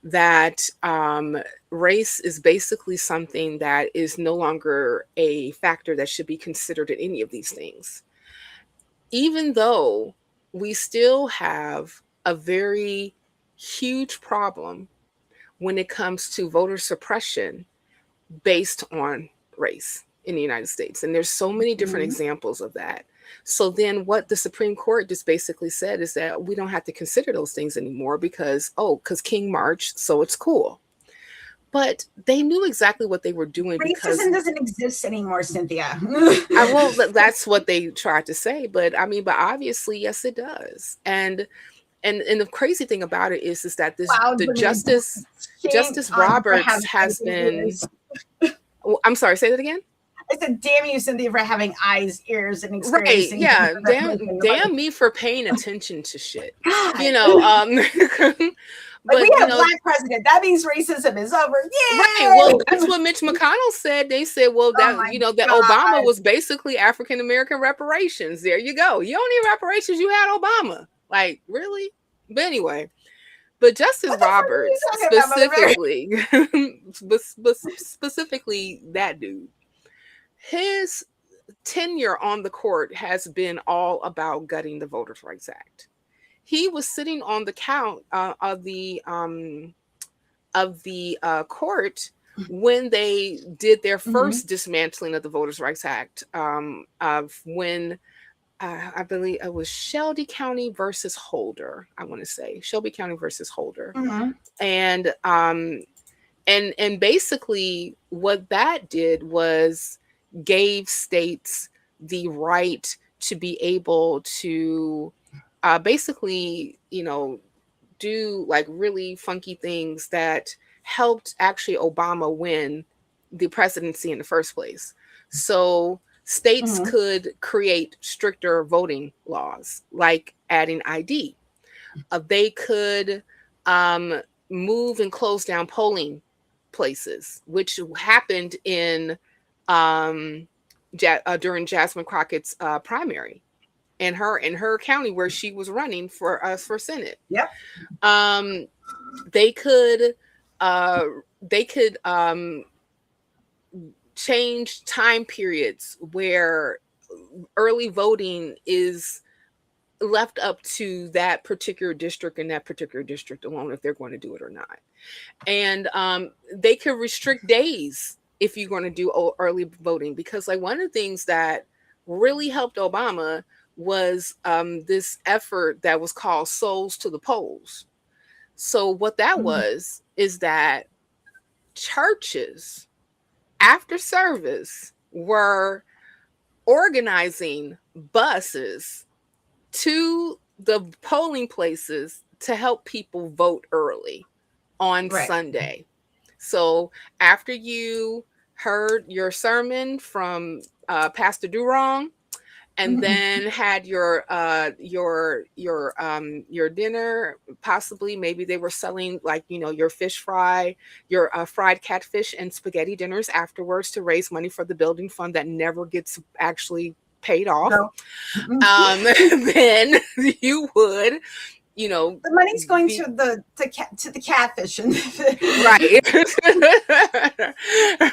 That race is basically something that is no longer a factor that should be considered in any of these things, even though we still have a very huge problem when it comes to voter suppression based on race in the United States. And there's so many different examples of that. So then what the Supreme Court just basically said is that we don't have to consider those things anymore because King marched, so it's cool. But they knew exactly what they were doing. Racism doesn't exist anymore, Cynthia. Well, that's what they tried to say. But obviously, yes, it does. And the crazy thing about it is that Justice Roberts has been. I'm sorry, say that again. I said, damn you, Cynthia, for having eyes, ears, and experiencing. Right, yeah. Damn me for paying attention to shit. God. But we had a black president. That means racism is over. Yeah. Right. Well, that's what Mitch McConnell said. They said, well, that that Obama was basically African American reparations. There you go. You don't need reparations. You had Obama. Like, really? But anyway. But Justice Roberts specifically that dude, his tenure on the court has been all about gutting the Voters' Rights Act. He was sitting on the count of the court when they did their first dismantling of the Voters' Rights Act. Of when I believe it was Shelby County versus Holder. I want to say Shelby County versus Holder, and basically what that did was gave states the right to be able to basically, do like really funky things that helped actually Obama win the presidency in the first place. So states could create stricter voting laws, like adding ID. They could move and close down polling places, which happened in during Jasmine Crockett's primary. In her county where she was running for Senate. Yep. They could change time periods where early voting is left up to that particular district and that particular district alone if they're going to do it or not. And they could restrict days if you're going to do early voting, because like one of the things that really helped Obama was this effort that was called Souls to the Polls. So what that was is that churches after service were organizing buses to the polling places to help people vote early on Sunday. So after you heard your sermon from Pastor Durong, and then had your dinner, possibly maybe they were selling like, your fish fry, your fried catfish and spaghetti dinners afterwards to raise money for the building fund that never gets actually paid off. No. Then you would, the money's going to the catfish and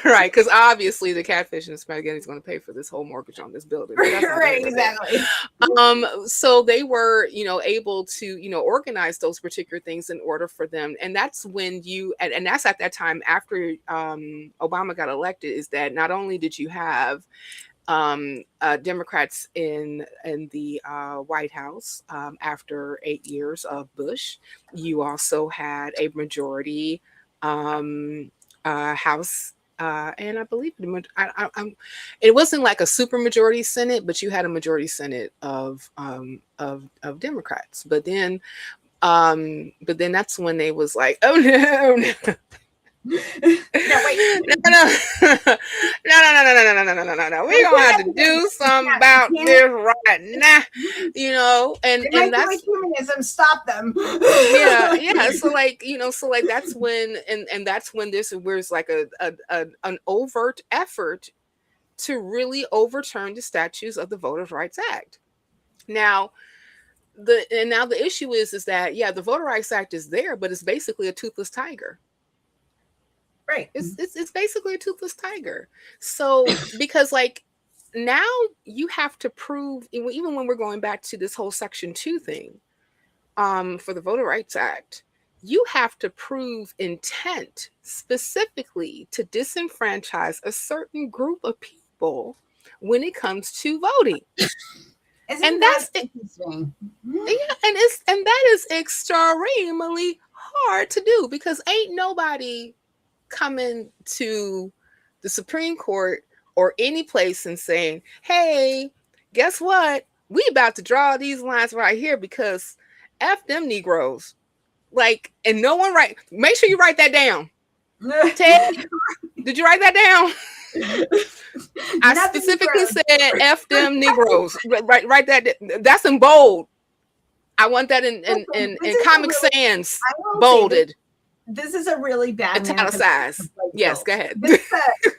right, because obviously the catfish and spaghetti is going to pay for this whole mortgage on this building. Right, exactly. So they were, able to, organize those particular things in order for them, and that's when and that's at that time after Obama got elected, is that not only did you have Democrats in the White House after 8 years of Bush, you also had a majority House, and I believe it wasn't like a super majority Senate, but you had a majority Senate of Democrats. But then that's when they was like, oh no. No. We're gonna have to do something about this right now, and that's like humanism. Stop them. yeah. So that's when, and that's when this was like an overt effort to really overturn the statutes of the Voters' Rights Act. Now the issue is that the Voter Rights Act is there, but it's basically a toothless tiger. Right. It's basically a toothless tiger. So because like now you have to prove, even when we're going back to this whole Section 2 thing for the Voter Rights Act, you have to prove intent specifically to disenfranchise a certain group of people. people when it comes to voting. And that's interesting. Yeah, and that is extremely hard to do, because ain't nobody coming to the Supreme Court or any place and saying, hey, guess what? We about to draw these lines right here because F them Negroes. Like, and no one make sure you write that down. Ted, did you write that down? I specifically said F them Negroes. Write that. That's in bold. I want that in Comic Sans, bolded. This is a really bad italicized. Yes, go ahead. This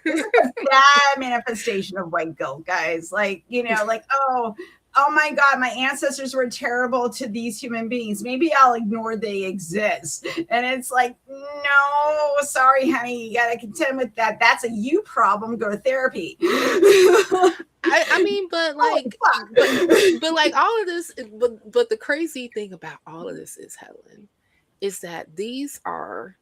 is a bad manifestation of white guilt, guys. Like, like, oh my God, my ancestors were terrible to these human beings. Maybe I'll ignore they exist. And it's like, no, sorry, honey, you got to contend with that. That's a you problem. Go to therapy. I mean, but like all of this, but the crazy thing about all of this is, Helen, is that these are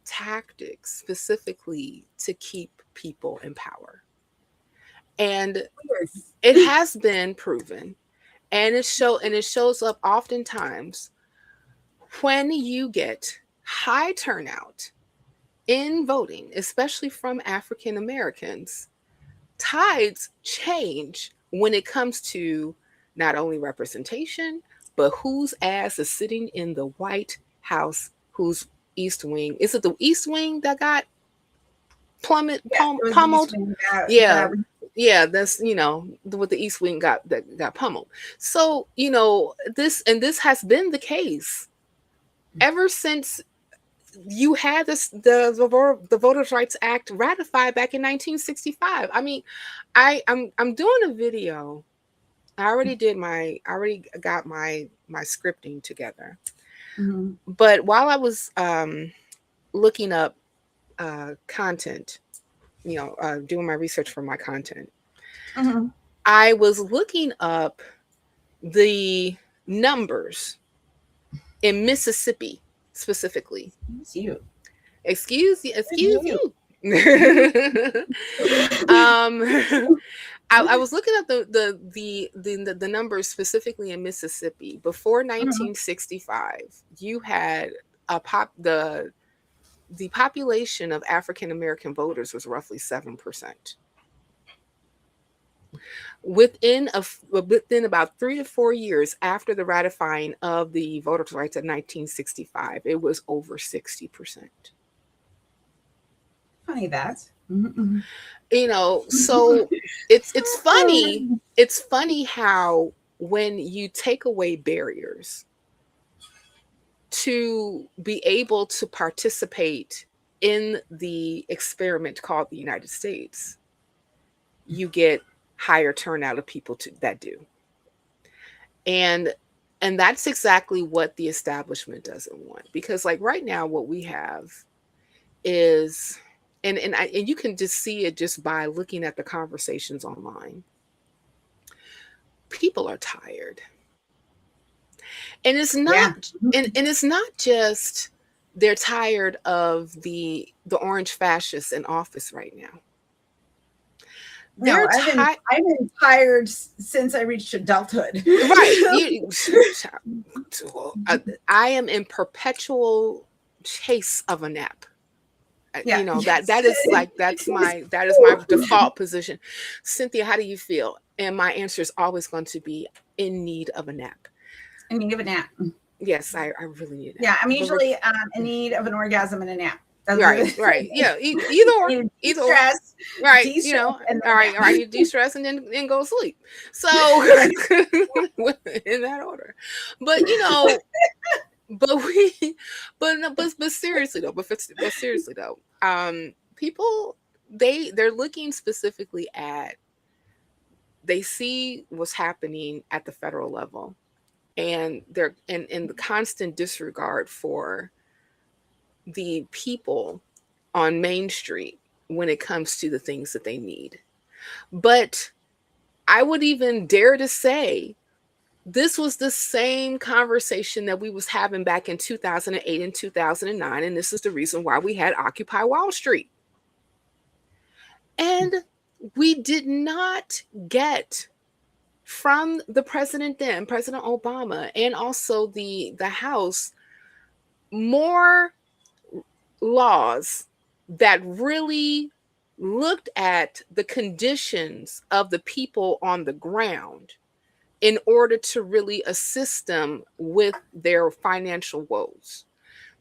tactics specifically to keep people in power. And it has been proven, and it shows up oftentimes when you get high turnout in voting, especially from African Americans. Tides change when it comes to not only representation, but whose ass is sitting in the White House, whose East Wing. Is it the East Wing that got pummeled? Yeah, that's, what the East Wing got pummeled. So, this has been the case ever since you had the Voters' Rights Act ratified back in 1965. I mean, I'm doing a video. I already got my scripting together. Mm-hmm. But while I was looking up content, doing my research for my content, mm-hmm. I was looking up the numbers in Mississippi specifically. Excuse you. I was looking at the numbers specifically in Mississippi. Before 1965, you had the population of African American voters was roughly 7%. Within about 3 to 4 years after the ratifying of the Voters' Rights of 1965, it was over 60%. Funny that. So it's funny. It's funny how when you take away barriers to be able to participate in the experiment called the United States, you get higher turnout of people that do. And that's exactly what the establishment doesn't want. Because like right now, what we have is, and you can just see it just by looking at the conversations online. People are tired. And it's not, and it's not just they're tired of the orange fascists in office right now. I've been tired since I reached adulthood. Right. I am in perpetual chase of a nap. That is my default position. Cynthia, how do you feel? And my answer is always going to be in need of a nap. In need of a nap. Yes, I really need it. Yeah, I'm usually in need of an orgasm and a nap. Right. Yeah. Either stress, right. All right. You de-stress and then go sleep. So in that order. But but seriously though, people they're looking specifically at, they see what's happening at the federal level, and they're in the constant disregard for the people on Main Street when it comes to the things that they need. But I would even dare to say this was the same conversation that we was having back in 2008 and 2009. And this is the reason why we had Occupy Wall Street. And we did not get from the president then, President Obama, and also the House, more laws that really looked at the conditions of the people on the ground in order to really assist them with their financial woes.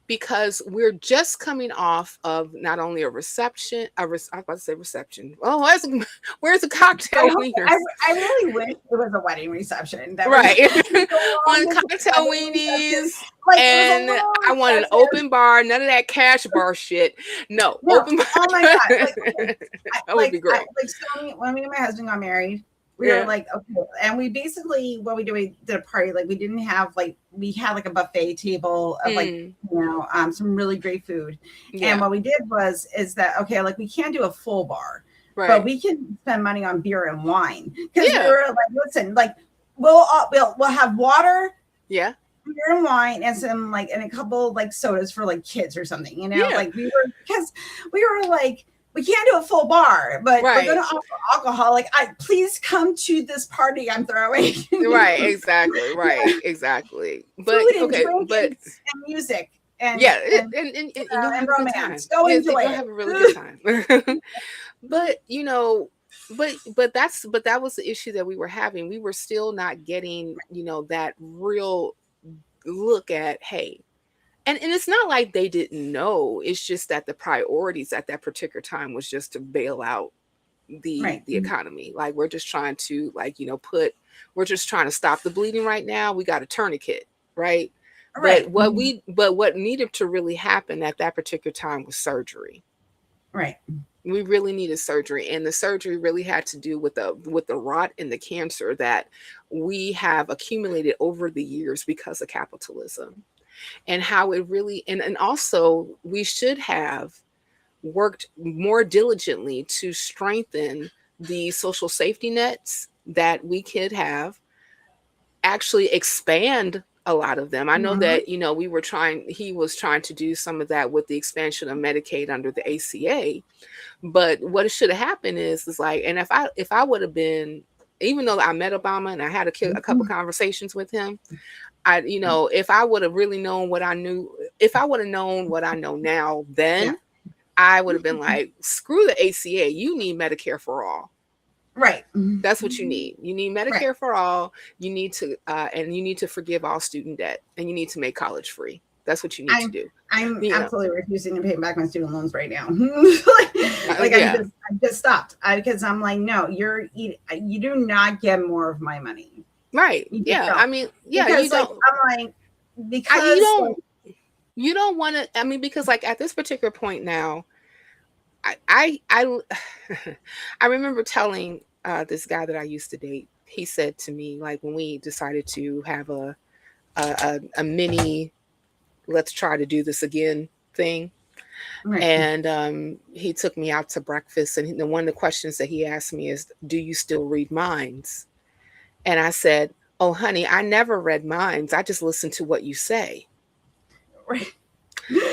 Because we're just coming off of not only a reception, I was about to say reception. Oh, where's the cocktail wieners? I really wish it was a wedding reception. That right. On cocktail weenies. Like, and I want an open bar, none of that cash bar shit. No, open bar. Oh my God. That would be great. So when me and my husband got married, we were like, okay. And we basically, what we did a party. Like, we didn't have, like, we had like a buffet table of like, you know, some really great food. Yeah. And what we did is that, okay, like, we can't do a full bar, but we can spend money on beer and wine. Because we were like, listen, like, we'll have water. Yeah. Beer and wine and some, like, and a couple like sodas for like kids or something, you know, like because we were like, we can't do a full bar, but we're going to offer alcohol. Like, please come to this party I'm throwing. Right, exactly, exactly. But food and and music and and romance. Go enjoy it. Have a really good time. But you know, but that was the issue that we were having. We were still not getting, you know, that real look at, hey. And it's not like they didn't know. It's just that the priorities at that particular time was just to bail out the economy. Like, we're just trying to, like, you know, we're just trying to stop the bleeding right now. We got a tourniquet, right? But what needed to really happen at that particular time was surgery. Right. We really needed surgery, and the surgery really had to do with the rot and the cancer that we have accumulated over the years because of capitalism. And how it really, and also we should have worked more diligently to strengthen the social safety nets that we could have, actually expand a lot of them. I know that, you know, he was trying to do some of that with the expansion of Medicaid under the ACA. But what should have happened is like, and if I would have been, even though I met Obama and I had a couple conversations with him, you know, if I would have really known what I knew, if I would have known what I know now, then I would have been like, screw the ACA. You need Medicare for all. Right. That's what you need. You need Medicare for all. You need to, and you need to forgive all student debt, and you need to make college free. That's what you need to do. I'm absolutely refusing to pay back my student loans right now. I just stopped because I'm like, no, you do not get more of my money. Right. Yeah. I mean, because, you don't. I'm like, because you don't want to. I mean, because like at this particular point now, I remember telling this guy that I used to date. He said to me, like, when we decided to have a mini, let's try to do this again thing. Right. And he took me out to breakfast, and one of the questions that he asked me is, "Do you still read minds?" And I said, "Oh, honey, I never read minds. I just listen to what you say." Right.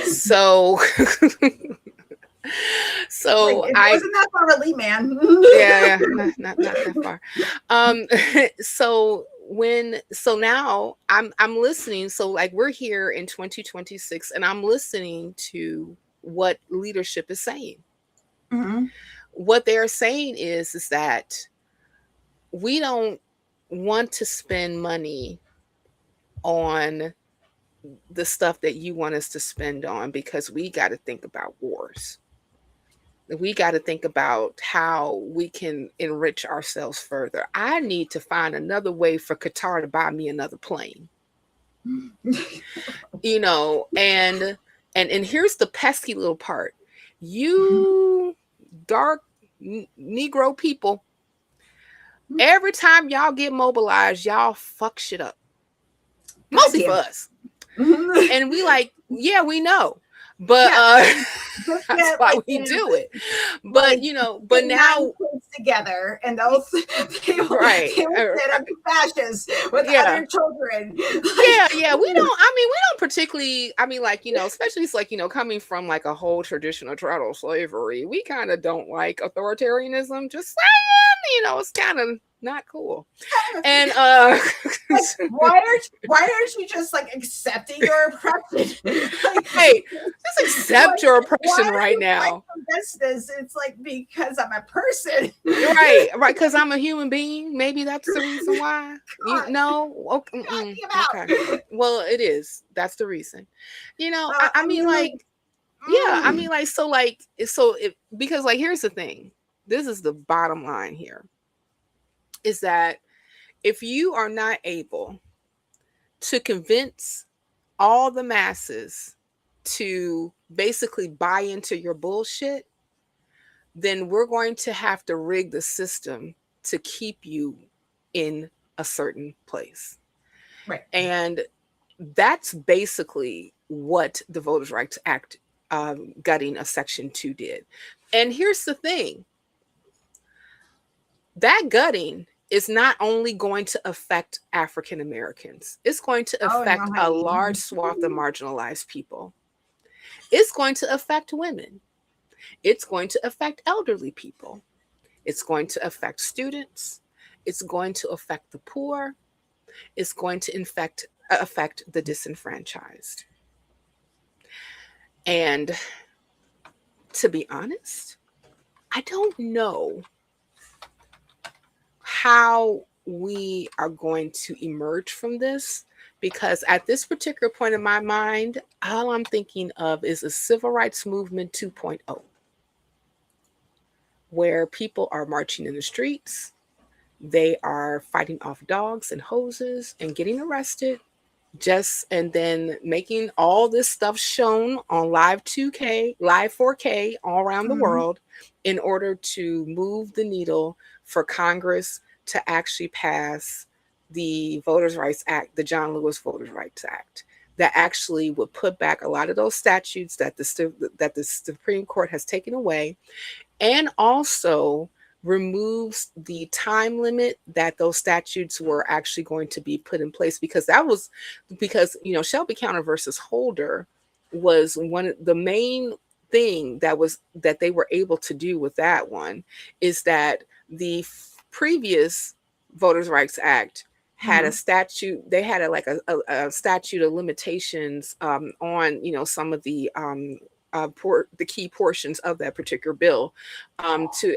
So, like, it wasn't that far, really, man. Yeah, not that far. So now I'm listening. So like, we're here in 2026, and I'm listening to what leadership is saying. Mm-hmm. What they're saying is that we don't want to spend money on the stuff that you want us to spend on, because we got to think about wars. We got to think about how we can enrich ourselves further. I need to find another way for Qatar to buy me another plane. You know, and here's the pesky little part. You dark Negro people, every time y'all get mobilized, y'all fuck shit up. Mostly for us. And we like, yeah, we know. But Just that's get, why like, we in, do it. But like, you know, but get 9 now, kids together, and they'll right? sit and be fascists with Yeah. other children. Yeah. We don't particularly, I mean, like, you know, especially it's like, you know, coming from like a whole traditional chattel slavery, we kind of don't like authoritarianism. Just saying, you know, it's kind of not cool. And Like, why aren't you just like accepting your oppression? Like, hey, just accept your oppression right now. This, it's like, because I'm a person. Right, because I'm a human being. Maybe that's the reason why. You know, okay. Well, it is. That's the reason. You know, I mean, like, yeah, I mean, like, so, like, because, like, here's the thing. This is the bottom line here. Is that if you are not able to convince all the masses to basically buy into your bullshit, then we're going to have to rig the system to keep you in a certain place. Right. And that's basically what the Voters' Rights Act gutting of Section 2 did. And here's the thing. That gutting is not only going to affect African Americans, it's going to affect a large swath of marginalized people. It's going to affect women. It's going to affect elderly people. It's going to affect students. It's going to affect the poor. It's going to affect the disenfranchised. And to be honest, I don't know how we are going to emerge from this, because at this particular point in my mind, all I'm thinking of is a civil rights movement 2.0, where people are marching in the streets. They are fighting off dogs and hoses and getting arrested, and then making all this stuff shown on live 2K, live 4K all around the world in order to move the needle for Congress to actually pass the Voters' Rights Act, the John Lewis Voters' Rights Act, that actually would put back a lot of those statutes that the Supreme Court has taken away, and also removes the time limit that those statutes were actually going to be put in place, because you know, Shelby County versus Holder was one of the main thing that they were able to do with that one, is that the previous Voters' Rights Act had a statute. They had a statute of limitations on, you know, some of the the key portions of that particular bill to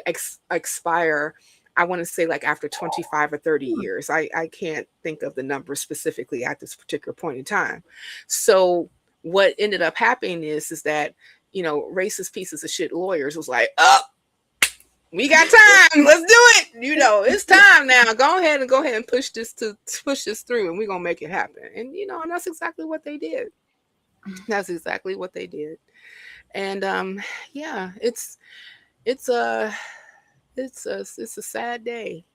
expire. I want to say like after 25 or 30 years. I can't think of the number specifically at this particular point in time. So what ended up happening is that, you know, racist pieces of shit lawyers was like, oh, we got time. Let's do it. You know, it's time now. Go ahead and push this through, and we're gonna make it happen. And you know, and that's exactly what they did. That's exactly what they did. And yeah, it's a sad day.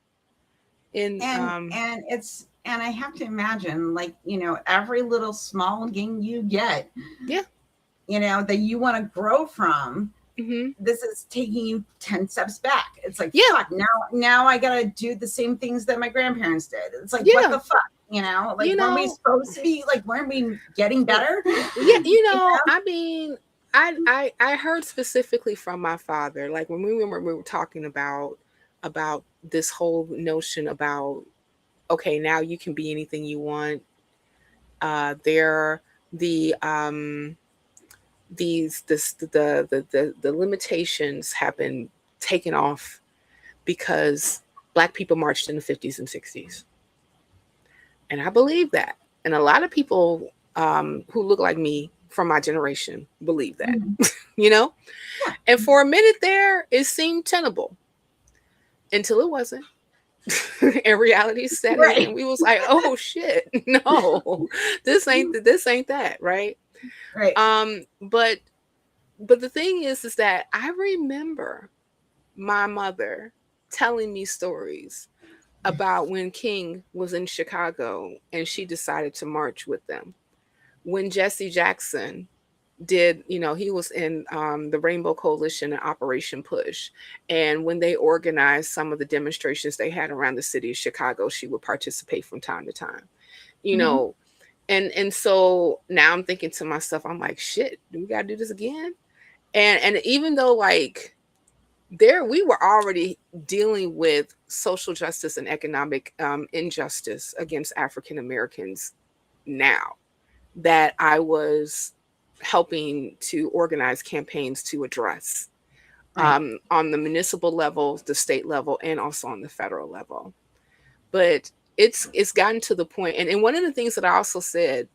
And I have to imagine, like, you know, every little small gain you get, you know, that you want to grow from. This is taking you 10 steps back. It's like, fuck, now I gotta do the same things that my grandparents did. It's like, what the fuck, you know? Like, weren't we supposed to be, like, weren't we getting better? Yeah, you know? I mean, I heard specifically from my father, like when we were talking about this whole notion about, okay, now you can be anything you want. The limitations have been taken off because Black people marched in the 50s and 60s. And I believe that. And a lot of people who look like me from my generation believe that, you know? And for a minute there, it seemed tenable until it wasn't. And reality set in, and we was like, oh shit, no, this ain't that, right? But the thing is that I remember my mother telling me stories about when King was in Chicago and she decided to march with them. When Jesse Jackson did, he was in the Rainbow Coalition and Operation Push. And when they organized some of the demonstrations they had around the city of Chicago, she would participate from time to time, and so now I'm thinking to myself, I'm like, shit, do we got to do this again? And even though like we were already dealing with social justice and economic injustice against African Americans now, that I was helping to organize campaigns to address on the municipal level, the state level, and also on the federal level. But it's gotten to the point, and one of the things that I also said,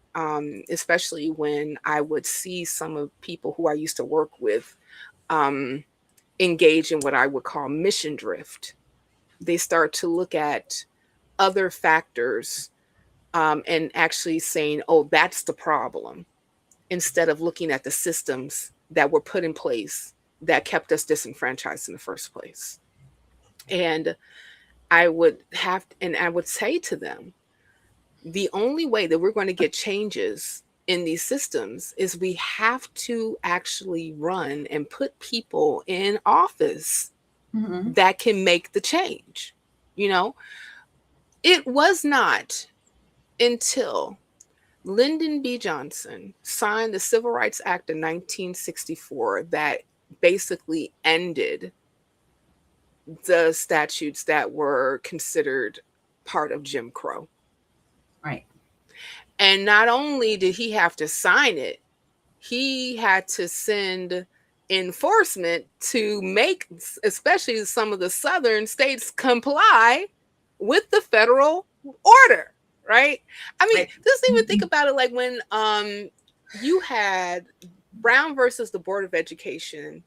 especially when I would see some of people who I used to work with engage in what I would call mission drift, they start to look at other factors and actually saying, oh, that's the problem, instead of looking at the systems that were put in place that kept us disenfranchised in the first place. And I would say to them, the only way that we're going to get changes in these systems is we have to actually run and put people in office that can make the change. It was not until Lyndon B. Johnson signed the Civil Rights Act of 1964 that basically ended the statutes that were considered part of Jim Crow. Right. And not only did he have to sign it, he had to send enforcement to make, especially some of the southern states, comply with the federal order. Right? I mean, just even think about it, like when you had Brown versus the Board of Education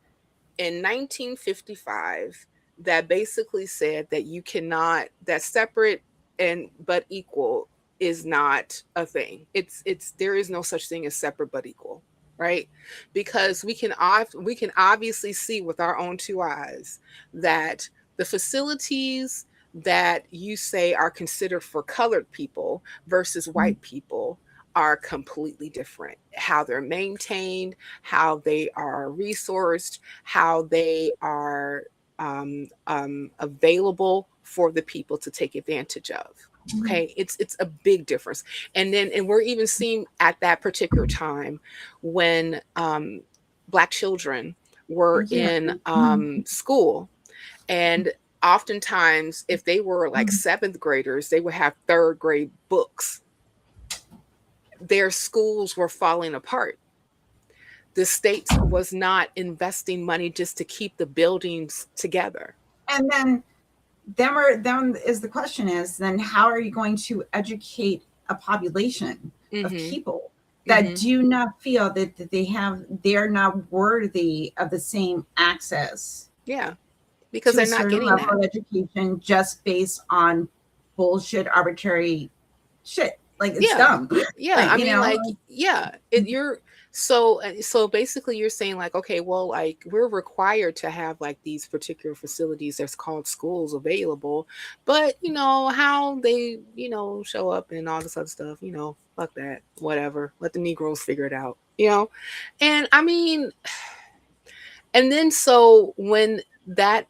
in 1955 that basically said that you cannot, that separate and but equal is not a thing. It's there is no such thing as separate but equal, right? Because we can obviously see with our own two eyes that the facilities that you say are considered for colored people versus white people are completely different. How they're maintained, how they are resourced, how they are available for the people to take advantage of. Okay, it's a big difference. And we're even seeing at that particular time when Black children were in school, and oftentimes, if they were like seventh graders, they would have third grade books. Their schools were falling apart. The state was not investing money just to keep the buildings together. And then is the question is, then how are you going to educate a population of people that do not feel that they're not worthy of the same access? Yeah. Because they're not getting that education just based on bullshit, arbitrary shit. Like it's dumb. Yeah, I mean, you're so basically you're saying like, okay, well, like we're required to have like these particular facilities that's called schools available, but how they show up and all this other stuff, fuck that, whatever. Let the Negroes figure it out, And I mean, and then so when that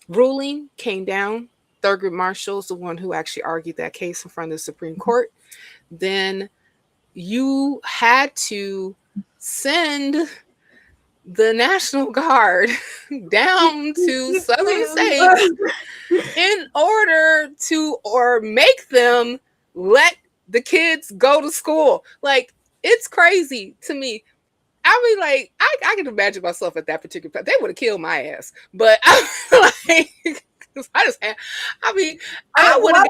ruling came down, Thurgood Marshall is the one who actually argued that case in front of the Supreme Court. Then you had to send the National Guard down to southern states in order to, or make them let the kids go to school. Like, it's crazy to me. I mean, like, I can imagine myself at that particular time. They would have killed my ass. But I like, I would have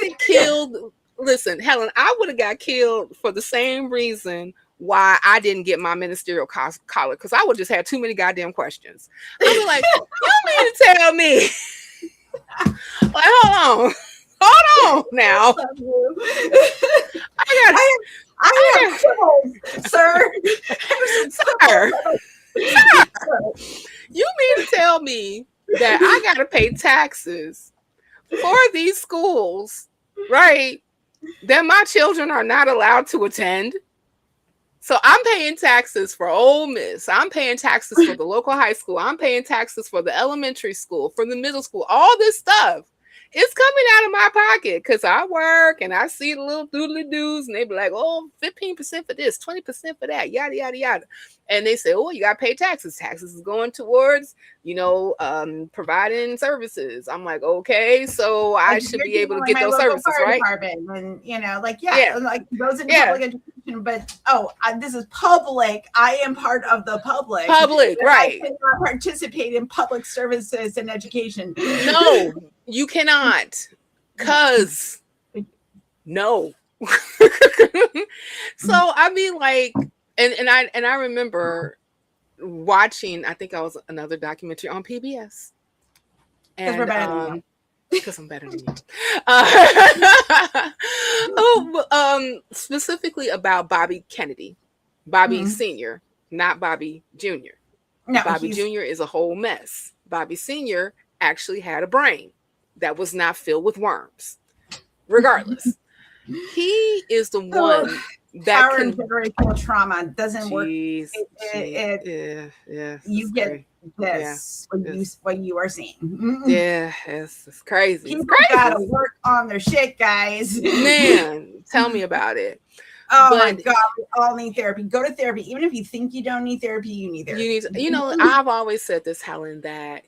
got killed. Listen, Helen, I would have got killed for the same reason why I didn't get my ministerial collar, because I would just have too many goddamn questions. I'd be like, you mean to tell me? Like, hold on now. I have quibbles, sir. Sir, you mean to tell me that I got to pay taxes for these schools, right? that my children are not allowed to attend. So I'm paying taxes for Ole Miss. I'm paying taxes for the local high school. I'm paying taxes for the elementary school, for the middle school. All this stuff is coming out of my pocket because I work and I see the little doodly doos and they be like, oh, 15% for this, 20% for that, yada, yada, yada. And they say, oh, you got to pay taxes. Taxes is going towards, providing services. I'm like, okay, so I should be able to get those services, right? And, like those in public education, but this is public. I am part of the public. Public, right. I cannot participate in public services and education. No, you cannot. Cause no. So I mean, like, and I remember watching, I think I was another documentary on PBS. Because we're better than you. Because I'm better than you. Specifically about Bobby Kennedy. Bobby Sr., not Bobby Jr. No, Bobby Jr. is a whole mess. Bobby Sr. actually had a brain that was not filled with worms. Regardless, he is the one that power and generational trauma doesn't work. You get this what you are seeing. Yeah, it's crazy. People gotta work on their shit, guys. Man, tell me about it. Oh my God, we all need therapy. Go to therapy. Even if you think you don't need therapy, you need therapy. I've always said this, Helen, that,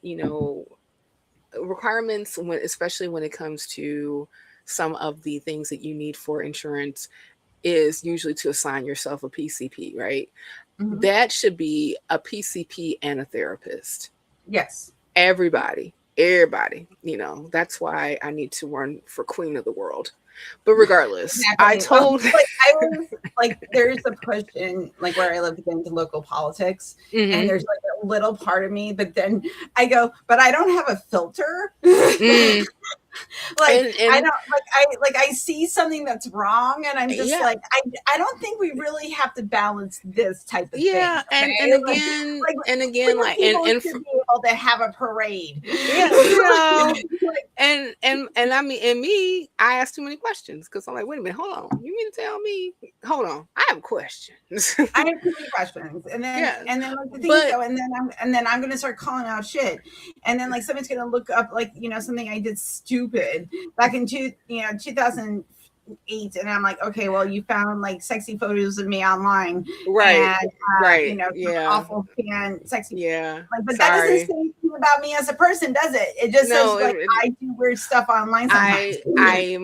requirements, especially when it comes to some of the things that you need for insurance, is usually to assign yourself a PCP, right? Mm-hmm. That should be a PCP and a therapist. Yes. Everybody. That's why I need to run for Queen of the World. But regardless, exactly. There's a push in where I live to get into local politics, and there's a little part of me, but then I go, but I don't have a filter. I see something that's wrong, and I'm just I don't think we really have to balance this type of thing. Okay? And again, should be able to have a parade. And I mean, and me, I ask too many questions because I'm like, wait a minute, hold on, you mean to tell me? Hold on, I have questions. I have too many questions, and then and then I'm gonna start calling out shit, and then somebody's gonna look up something I did stupid back in 2008, and I'm like, okay, well, you found sexy photos of me online, right? And, awful fan, sexy, but that doesn't say anything about me as a person, does it? It just says I do weird stuff online sometimes. I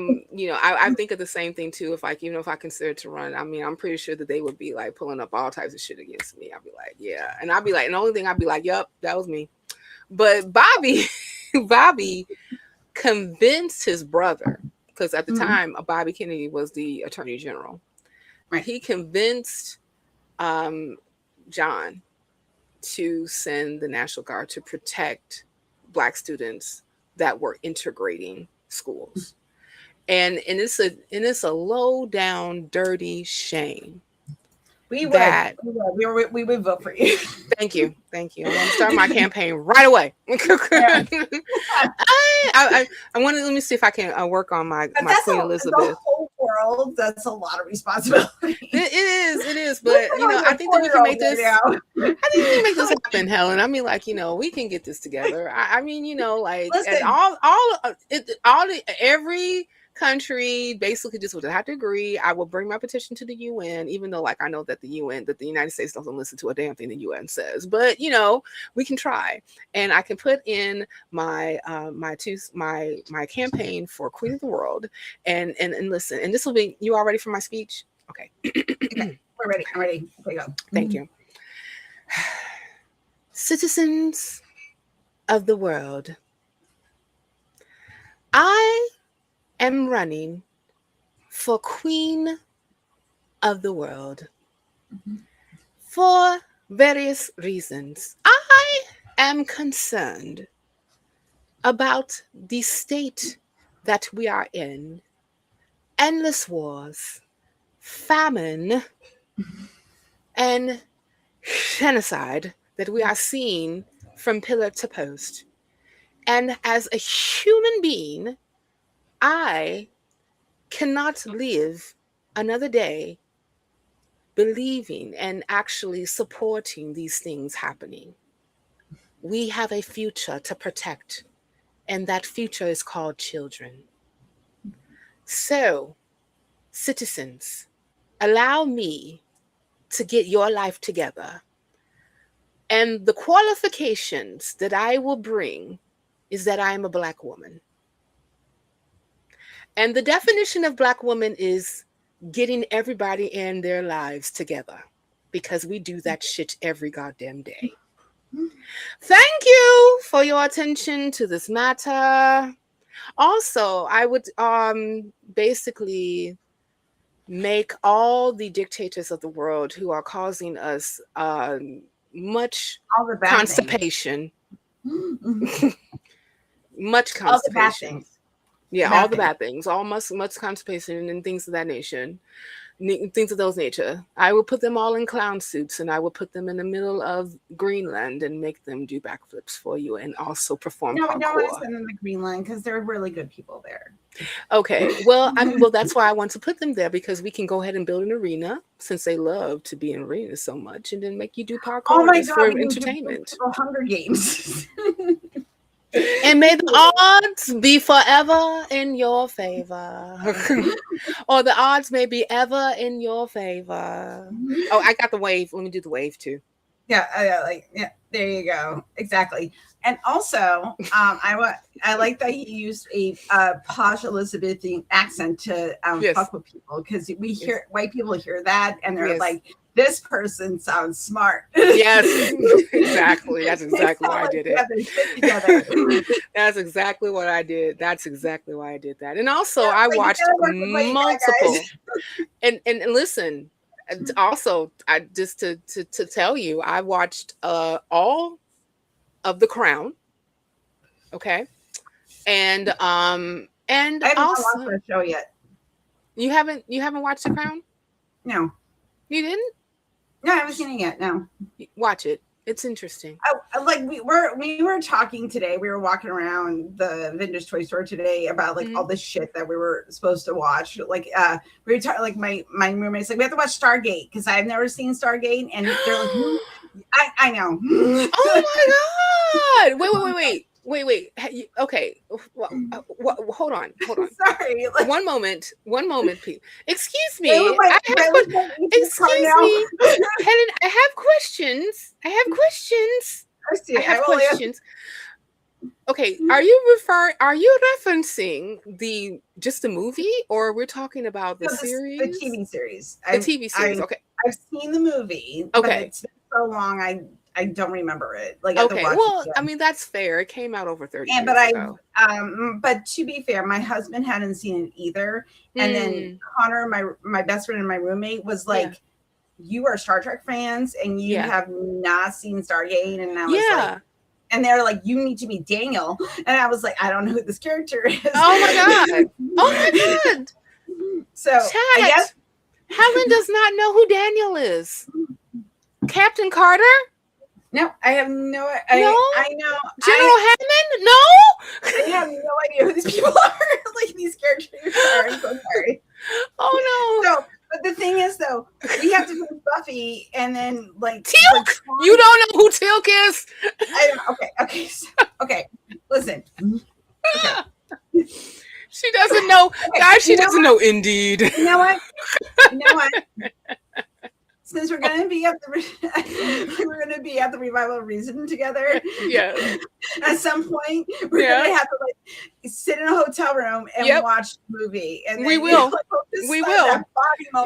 think of the same thing too. If even if I consider to run, I mean, I'm pretty sure that they would be pulling up all types of shit against me. I'd be like, yeah, and I'd be like, and the only thing I'd be like, yep, that was me. But Bobby convinced his brother, because at the time, Bobby Kennedy was the attorney general. Right. He convinced John to send the National Guard to protect Black students that were integrating schools. And it's a low down, dirty shame. We would vote for you. Thank you. I'm going to start my campaign right away. I want to, let me see if I can work on my Queen Elizabeth. The whole world, that's a lot of responsibility. It is. But, I think that we can make this. I think we can make this happen, Helen. I mean, we can get this together. I mean, listen, every country basically just would have to agree. I will bring my petition to the UN, even though I know that the United States doesn't listen to a damn thing the UN says. But we can try, and I can put in my my campaign for Queen of the World, and listen. And this will be, you all ready for my speech? Okay. Okay. We're ready. I'm ready. Okay, go. Thank you. Citizens of the world, I am running for Queen of the World for various reasons. I am concerned about the state that we are in. Endless wars, famine, and genocide that we are seeing from pillar to post. And as a human being, I cannot live another day believing and actually supporting these things happening. We have a future to protect, and that future is called children. So, citizens, allow me to get your life together. And the qualifications that I will bring is that I am a Black woman. And the definition of Black woman is getting everybody in their lives together, because we do that shit every goddamn day. Thank you for your attention to this matter. Also, I would basically make all the dictators of the world who are causing us much constipation. Much constipation. All the bad things. Yeah, all the bad things. All much constipation and things of that nation. Things of those nature. I will put them all in clown suits, and I will put them in the middle of Greenland and make them do backflips for you, and also perform parkour. No, we don't want to send them to Greenland because they're really good people there. Okay, well, well, that's why I want to put them there, because we can go ahead and build an arena, since they love to be in arenas so much, and then make you do parkour for entertainment. Hunger Games. And may the odds be forever in your favor. Or the odds may be ever in your favor. Oh, I got the wave. Let me do the wave too. Yeah, there you go. Exactly. And also, I like that he used a posh Elizabethan accent to fuck with people, because we hear white people hear that and they're like, this person sounds smart. Yes, exactly. That's exactly why I did it. That's exactly what I did. That's exactly why I did that. And also, I watched multiple. And listen, also, I just to tell you, I watched all of The Crown. Okay, and I haven't watched the show yet. You haven't watched The Crown? No, you didn't. No, I haven't seen it yet. No, watch it. It's interesting. Like we were talking today. We were walking around the vintage toy store today about like all this shit that we were supposed to watch. Like we were talking. Like my roommate's like, we have to watch Stargate because I've never seen Stargate, and they're like, I know. Oh my god! Wait. Okay. Hold on. Sorry. One moment, Pete. Excuse me. Excuse me. Helen, I have questions. Okay. Are you referencing just the movie, or we're talking about the series? The TV series. The TV series. Okay. I've seen the movie. Okay. But it's been so long. I don't remember it. Like, okay, well, I mean, that's fair. It came out over 30 years ago. But to be fair, my husband hadn't seen it either. And then Connor, my best friend and my roommate, was like, you are Star Trek fans and you have not seen Stargate. And I was like, and they're like, you need to meet Daniel. And I was like, I don't know who this character is. Oh my God. So I guess Helen does not know who Daniel is. Captain Carter? No, I have no. I know General Hammond. No, I have no idea who these people are. Like these characters are. I'm so sorry. Oh no. So, but the thing is, though, we have to put Buffy, and then like Teal'c. Like, you don't know who Teal'c is? Okay. Listen. Okay. She doesn't know, guys. She doesn't know. Indeed. You know what? Since we're gonna be at the Revival of Reason together, at some point we're gonna have to like sit in a hotel room and watch the movie. And we will. We will.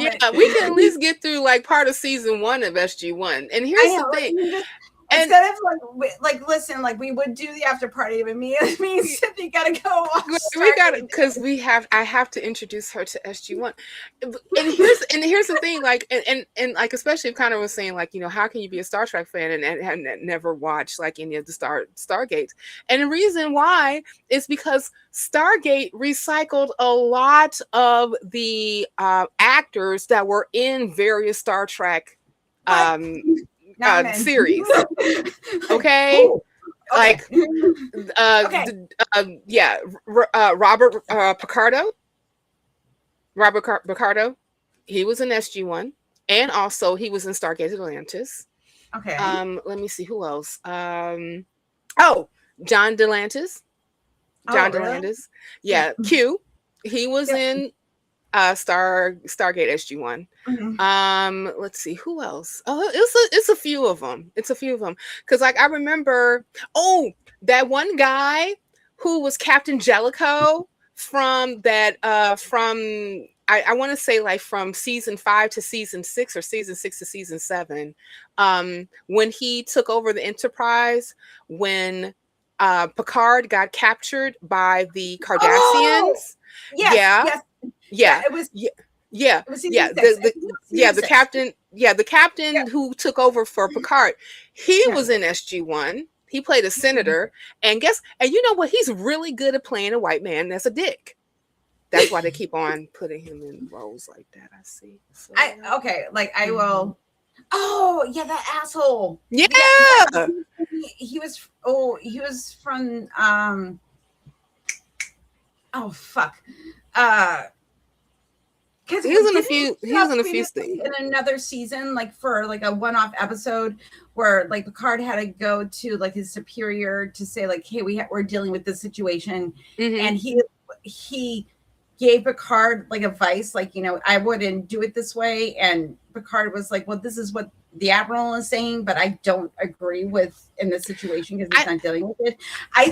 Yeah, we can at least get through like part of season 1 of SG1. And here's the thing. Instead of like listen, like we would do the after party, but me and Cynthia gotta go watch. We gotta, because I have to introduce her to SG1. And here's the thing, like and like, especially if Connor was saying, like, you know, how can you be a Star Trek fan and never watch like any of the Stargates? And the reason why is because Stargate recycled a lot of the actors that were in various Star Trek series. Okay. Ooh. Like Robert Picardo, Robert Picardo, he was in SG-1, and also he was in Stargate Atlantis. Okay. Let me see who else. Oh, John DeLantis. John Really? DeLantis. Yeah, Q. He was in Stargate SG-1. Let's see who else. Oh, it's a few of them. It's a few of them. Because like I remember, that one guy who was Captain Jellicoe from that I want to say like from season 5 to season 6 or season 6 to season 7. When he took over the Enterprise, when Picard got captured by the Cardassians. Yes. Yeah. It was. Yeah. It was the captain who took over for Picard. He was in SG-1. He played a senator, and you know what? He's really good at playing a white man that's a dick. That's why they keep on putting him in roles like that. I see. So, I will. Oh yeah, that asshole. Yeah. He was from oh fuck. Because he was in a few things in another season, like for like a one-off episode where like Picard had to go to like his superior to say like, hey, we're dealing with this situation, and he gave Picard like advice, like, you know, I wouldn't do it this way, and Picard was like, well, this is what the Admiral is saying, but I don't agree with in this situation because he's not dealing with it. I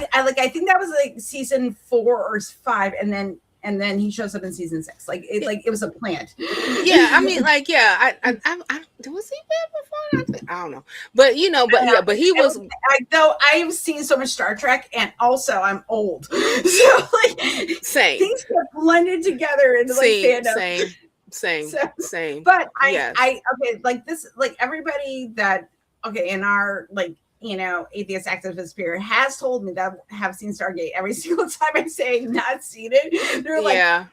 think that was like season 4 or 5, and then he shows up in season 6. It was a plant. Yeah, I mean, like, yeah, I was he there before? I don't know, but you know, but he was. Though I've seen so much Star Trek, and also I'm old, so like same things get blended together into like fandom. Same. But I like this, like everybody that in our like, you know, atheist activist spirit has told me that have seen Stargate. Every single time I say not seen it, they're like, I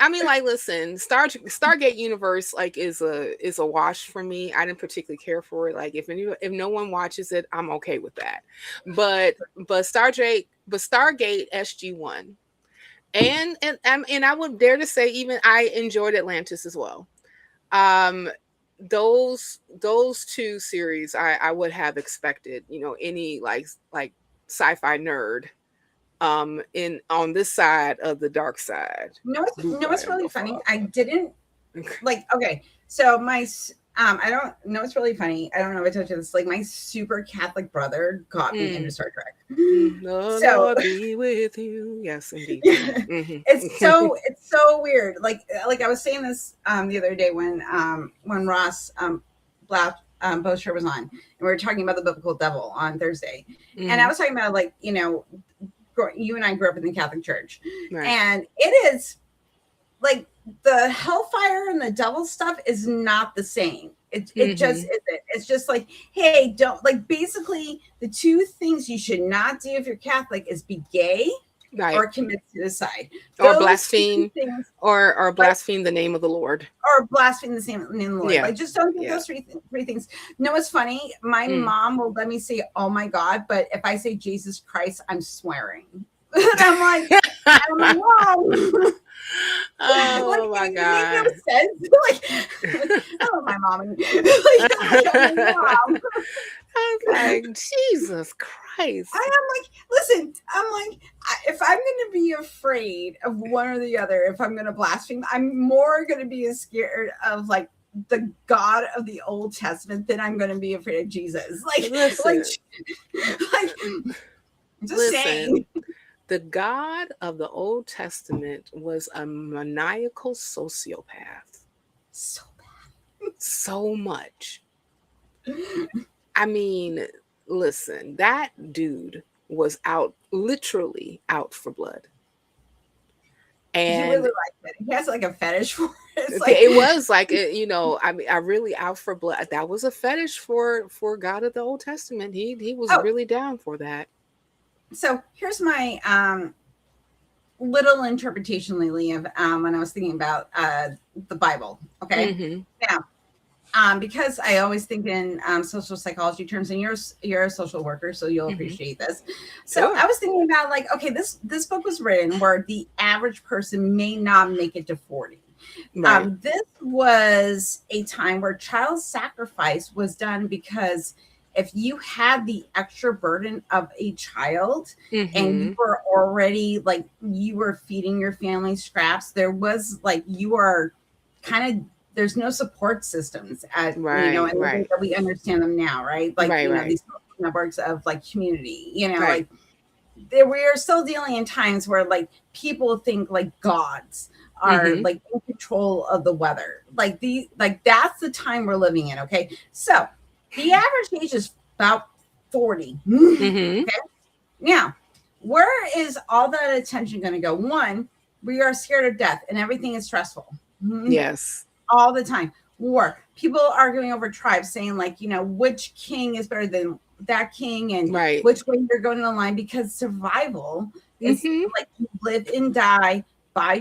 mean, like, listen, Stargate universe like is a wash for me. I didn't particularly care for it. Like, if no one watches it, I'm okay with that. But Stargate SG-1. And I would dare to say even I enjoyed Atlantis as well. Those two series I would have expected, you know, any like sci-fi nerd on this side of the dark side. No, what's really funny? I didn't like. Okay, so my I don't know. It's really funny. I don't know if I told you this. Like, my super Catholic brother got me into Star Trek. Lord be with you. Yes, indeed. It's so weird. Like I was saying this the other day when Ross Bosher was on, and we were talking about the biblical devil on Thursday, and I was talking about, like, you know, you and I grew up in the Catholic Church, right. And it is like the hellfire and the devil stuff is not the same. It just isn't. It's just like, hey, don't, like, basically the two things you should not do if you're Catholic is be gay, right, or commit suicide, or blaspheme, or blaspheme the name of the Lord, or blaspheme the name of the Lord. Yeah. Like, just don't do those three things. You know what's funny? My mom will let me say, "Oh my God," but if I say Jesus Christ, I'm swearing. And I'm like, Mom. Oh like, my God! It makes no sense. Like, oh, my mom. Mom. I was like, Jesus Christ! I am like, listen. I'm like, if I'm going to be afraid of one or the other, if I'm going to blaspheme, I'm more going to be scared of like the God of the Old Testament than I'm going to be afraid of Jesus. Like, listen, just saying. The God of the Old Testament was a maniacal sociopath. So bad. So much. I mean, listen, that dude was literally out for blood. And he really liked it. He has like a fetish for it. It was like, you know, I mean, I really out for blood. That was a fetish for God of the Old Testament. He was really down for that. So here's my little interpretation lately of when I was thinking about the Bible. Okay. Now, because I always think in social psychology terms, and you're a social worker, so you'll appreciate this. So Sure. I was thinking about like, okay, this book was written where the average person may not make it to 40. Right. This was a time where child sacrifice was done because if you had the extra burden of a child and you were already like you were feeding your family scraps, there was like you are kind of there's no support systems at Right, you know in the way right, that we understand them now, right? Like right, you know right, these networks of like community, you know, right. like there we are still dealing in times where like people think like gods are like in control of the weather. Like that's the time we're living in. Okay. So the average age is about 40. Okay. Now, where is all that attention going to go? One, we are scared of death and everything is stressful. Yes. All the time. War. People arguing over tribes, saying like, you know, which king is better than that king and Right. which way you're going to line, because survival is like you live and die by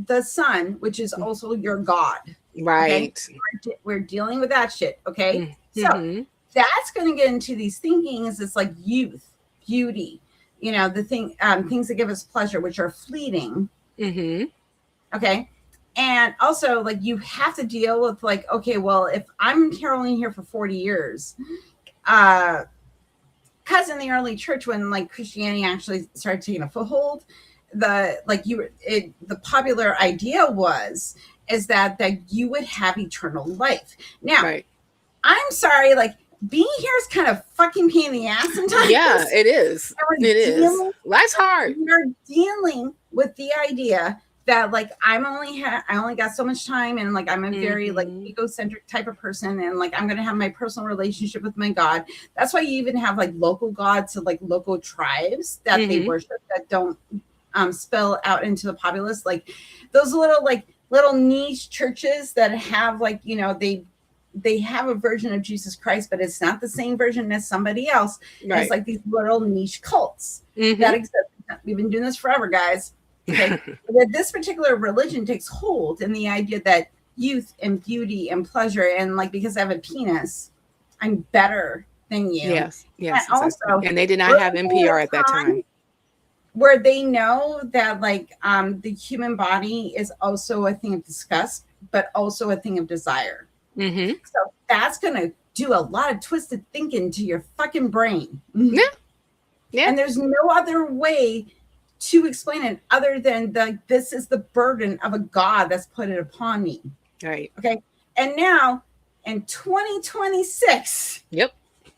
the sun, which is also your god. Right. Okay, we're dealing with that shit. Okay, so that's going to get into these thinkings. It's like youth, beauty, you know, the things that give us pleasure, which are fleeting. Okay. And also, like, you have to deal with, like, okay, well, if I'm caroling here for 40 years, because in the early church, when like Christianity actually started taking a foothold, the popular idea is that you would have eternal life. Now, right. I'm sorry, like, being here is kind of fucking pain in the ass sometimes. Yeah, it is. It is. Life's hard. We're dealing with the idea that like I only got so much time, and like I'm a very like egocentric type of person, and like I'm gonna have my personal relationship with my God. That's why you even have like local gods of like local tribes that they worship that don't spill out into the populace. Like those little niche churches that have like, you know, they have a version of Jesus Christ, but it's not the same version as somebody else. Right. It's like these little niche cults that exist. We've been doing this forever, guys. Okay. But this particular religion takes hold in the idea that youth and beauty and pleasure, and like because I have a penis, I'm better than you. Yes. Yes. And exactly. also, and they did not have NPR at that time. Where they know that like the human body is also a thing of disgust, but also a thing of desire. So that's gonna do a lot of twisted thinking to your fucking brain. Yeah. And there's no other way to explain it other than this is the burden of a God that's put it upon me. Right. Okay. And now in 2026,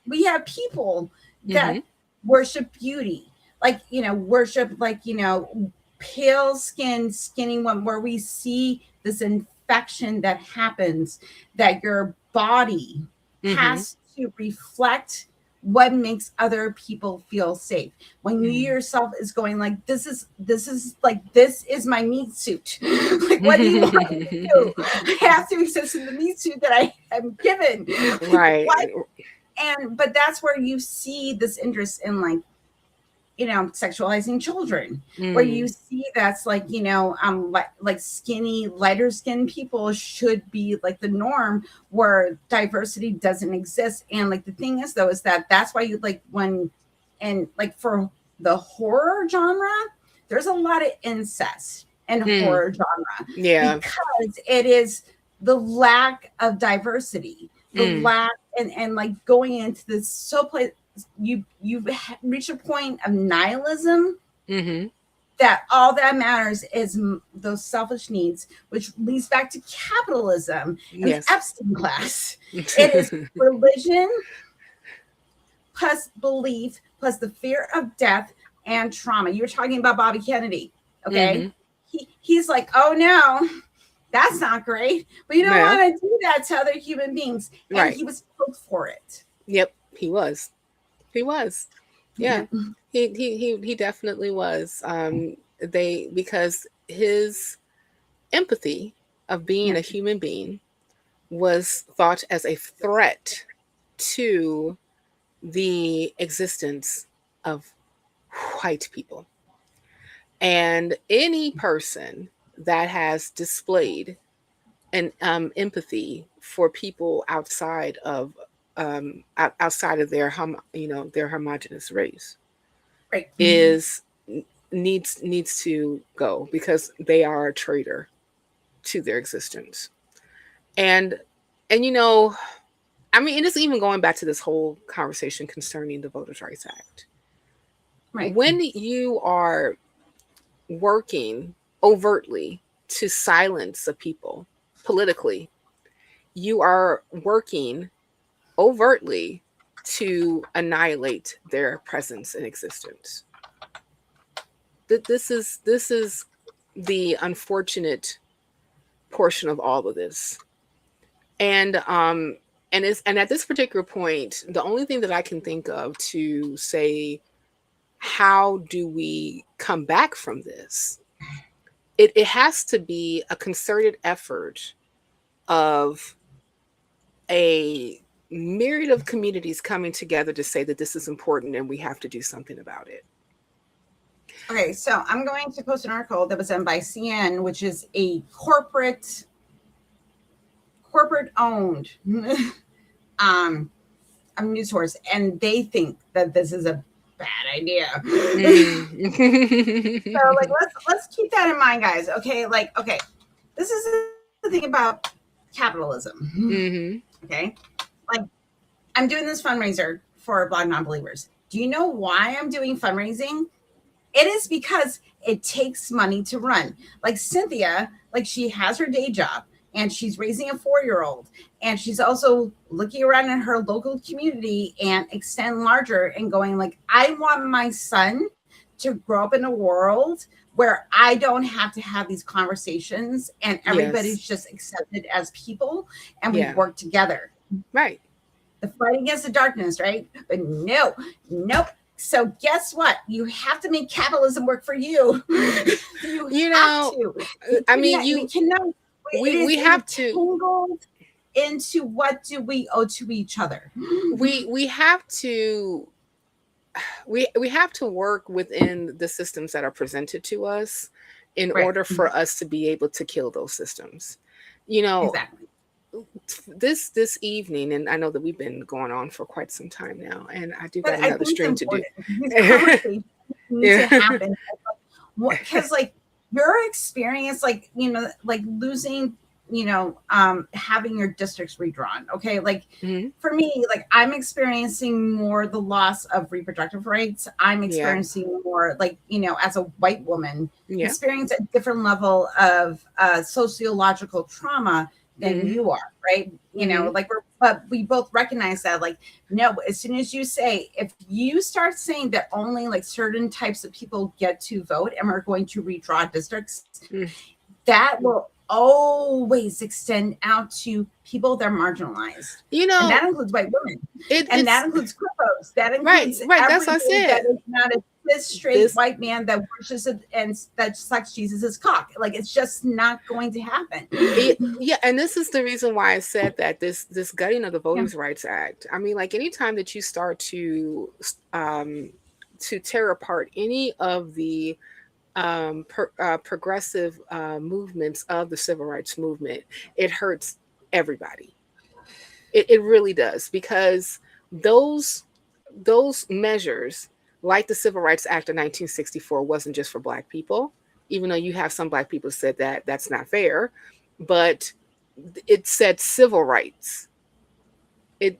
we have people that worship beauty, like, you know, worship like, you know, pale skin, skinny one, where we see this infection that happens, that your body has to reflect what makes other people feel safe. When you yourself is going like, this is my meat suit. Like, what do you want me to do? I have to exist in the meat suit that I am given. Right. But that's where you see this interest in like, you know, sexualizing children, where you see that's like, you know, like skinny, lighter skinned people should be like the norm, where diversity doesn't exist. And like the thing is though, is that's why you like and like for the horror genre, there's a lot of incest in horror genre. Yeah. Because it is the lack of diversity, the lack and like going into this you've reached a point of nihilism that all that matters is those selfish needs, which leads back to capitalism and the Epstein class. It is religion plus belief plus the fear of death and trauma. You were talking about Bobby Kennedy, okay? He's like, oh no, that's not great. But you don't want to do that to other human beings. And he was killed for it. Yep, he was. He was. Yeah. He definitely was. Because his empathy of being a human being was thought as a threat to the existence of white people. And any person that has displayed empathy for people outside of their their homogenous race Right. is needs to go, because they are a traitor to their existence. And I mean, and it's even going back to this whole conversation concerning the Voters' Rights Act. Right. When you are working overtly to silence a people politically, you are working overtly to annihilate their presence and existence. This is the unfortunate portion of all of this. And at this particular point, the only thing that I can think of to say, how do we come back from this? It has to be a concerted effort of a myriad of communities coming together to say that this is important and we have to do something about it. Okay, so I'm going to post an article that was done by CN, which is a corporate owned news source, and they think that this is a bad idea. So like let's keep that in mind, guys. Okay, this is the thing about capitalism. Okay, like I'm doing this fundraiser for Black Non-Believers. Do you know why I'm doing fundraising? It is because it takes money to run. Like Cynthia, like she has her day job and she's raising a 4-year-old, and she's also looking around in her local community and extend larger and going like, I want my son to grow up in a world where I don't have to have these conversations and everybody's just accepted as people and we work together. Right. The fight against the darkness, right? But nope. So guess what? You have to make capitalism work for you. You have to. I mean, we cannot. We have to into what do we owe to each other. We have to. We have to work within the systems that are presented to us in order for us to be able to kill those systems. Exactly. This evening, and I know that we've been going on for quite some time now, and I do got another stream to do. These conversations need to happen because, like, your experience, like losing, having your districts redrawn. Okay, like for me, like I'm experiencing more the loss of reproductive rights. I'm experiencing more, like as a white woman, experience a different level of sociological trauma than you are, right? But we both recognize that, like, no, as soon as you say, if you start saying that only like certain types of people get to vote and we're going to redraw districts, that will always extend out to people that are marginalized. And that includes white women. And that includes queer folks. That includes that's what I said. That is not a straight white man that worships and that sucks Jesus's cock. Like, it's just not going to happen. And this is the reason why I said that this gutting of the Voters' Rights Act. I mean, like, anytime that you start to tear apart any of the progressive movements of the civil rights movement, it hurts everybody. It really does, because those measures, like the Civil Rights Act of 1964, wasn't just for Black people, even though you have some Black people said that that's not fair, but it said civil rights,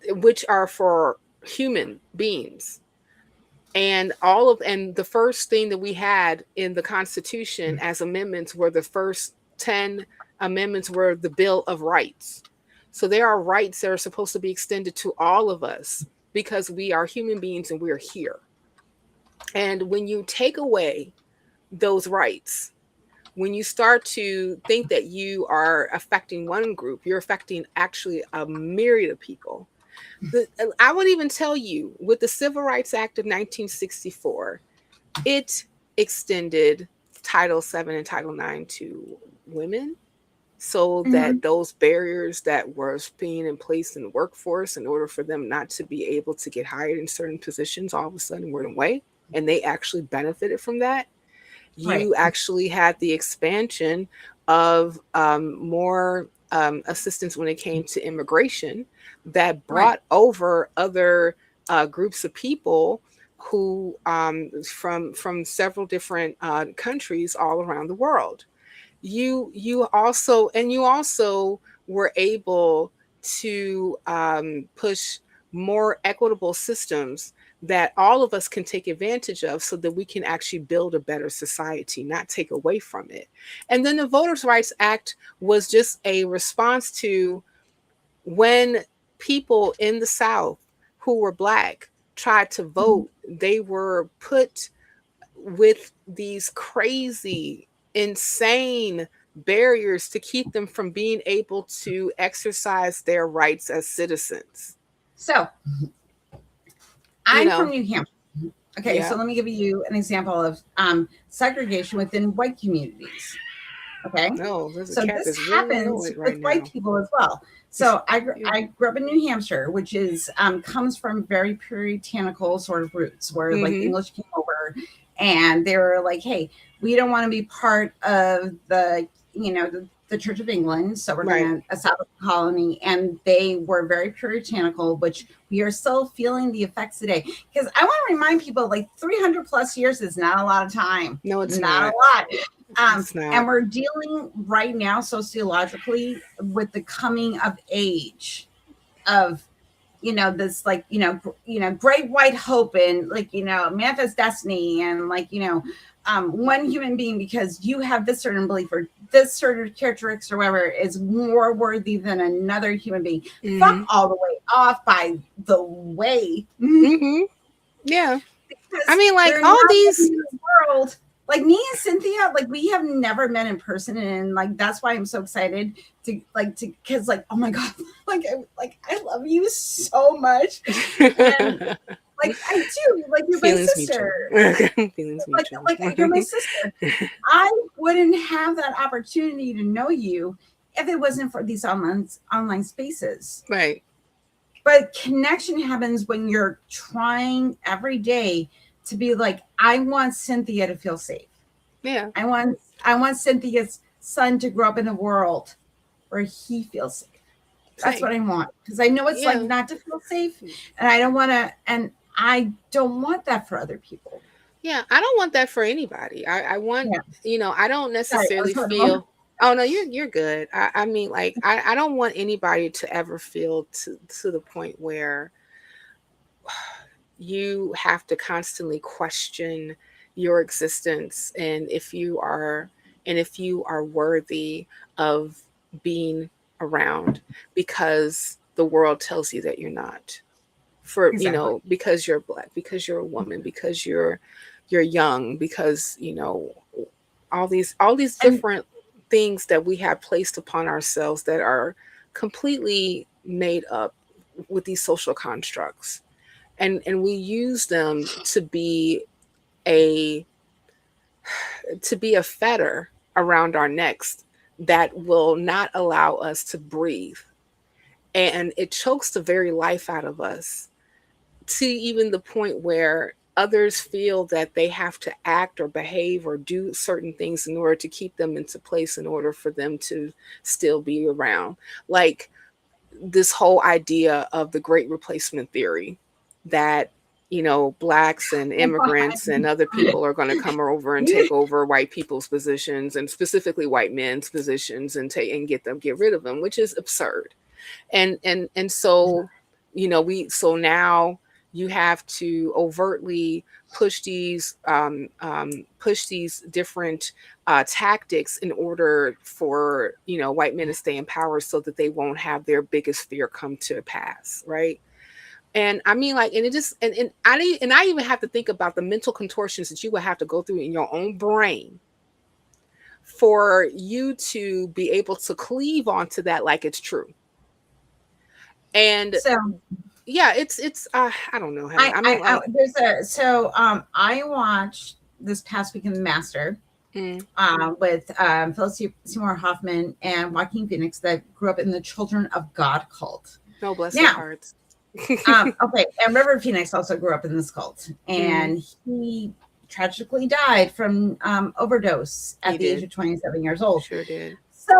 which are for human beings. And the first thing that we had in the Constitution as amendments were the first 10 amendments were the Bill of Rights. So there are rights that are supposed to be extended to all of us because we are human beings and we're here. And when you take away those rights, when you start to think that you are affecting one group, you're affecting actually a myriad of people. I would even tell you, with the Civil Rights Act of 1964, it extended Title VII and Title IX to women, so that those barriers that were being in place in the workforce in order for them not to be able to get hired in certain positions all of a sudden went away, and they actually benefited from that. You actually had the expansion of more assistance when it came to immigration that brought over other groups of people who from several different countries all around the world. You also were able to push more equitable systems that all of us can take advantage of so that we can actually build a better society, not take away from it. And then the Voters' Rights Act was just a response to when people in the South who were Black tried to vote, they were put with these crazy, insane barriers to keep them from being able to exercise their rights as citizens. So I'm from New Hampshire. Okay, so let me give you an example of segregation within white communities. Okay, so this happens with white people as well. So I grew up in New Hampshire, which is comes from very puritanical sort of roots, where like English came over, and they were like, "Hey, we don't want to be part of the the Church of England, so we're going to establish a colony." And they were very puritanical, which we are still feeling the effects today. Because I want to remind people, like 300 plus years is not a lot of time. No, it's not a lot. And we're dealing right now sociologically with the coming of age of this great white hope and manifest destiny and one human being, because you have this certain belief or this certain characteristics or whatever, is more worthy than another human being. Fuck all the way off by the way. Yeah, because I mean, like all these world. Like me and Cynthia, like we have never met in person, and like that's why I'm so excited to because oh my god, I love you so much, and I do, you're my sister. Feelings you're my sister. I wouldn't have that opportunity to know you if it wasn't for these online spaces, right? But connection happens when you're trying every day to be like, I want Cynthia to feel safe. Yeah. I want Cynthia's son to grow up in a world where he feels safe. That's what I want. Because I know it's not to feel safe. And I don't want that for other people. Yeah, I don't want that for anybody. I want, I don't necessarily feel. Oh no, you're good. I mean, I don't want anybody to ever feel to the point where you have to constantly question your existence and if you are worthy of being around, because the world tells you that you're not, because you're Black, because you're a woman, because you're young, because all these different things that we have placed upon ourselves that are completely made up with these social constructs. And we use them to be a fetter around our necks that will not allow us to breathe. And it chokes the very life out of us, to even the point where others feel that they have to act or behave or do certain things in order to keep them into place, in order for them to still be around. Like this whole idea of the Great Replacement theory, that Blacks and immigrants and other people are going to come over and take over white people's positions, and specifically white men's positions, and get rid of them, which is absurd. And so so now you have to overtly push these different tactics in order for white men to stay in power, so that they won't have their biggest fear come to pass, right? And I mean, and it just, and I even have to think about the mental contortions that you would have to go through in your own brain for you to be able to cleave onto that like it's true. And yeah, it's I don't know how. I watched this past week in The Master with Philip Seymour Hoffman and Joaquin Phoenix, that grew up in the Children of God cult. No, bless their hearts. Okay, and Reverend Phoenix also grew up in this cult, and he tragically died from overdose at the age of 27 years old. Sure did. So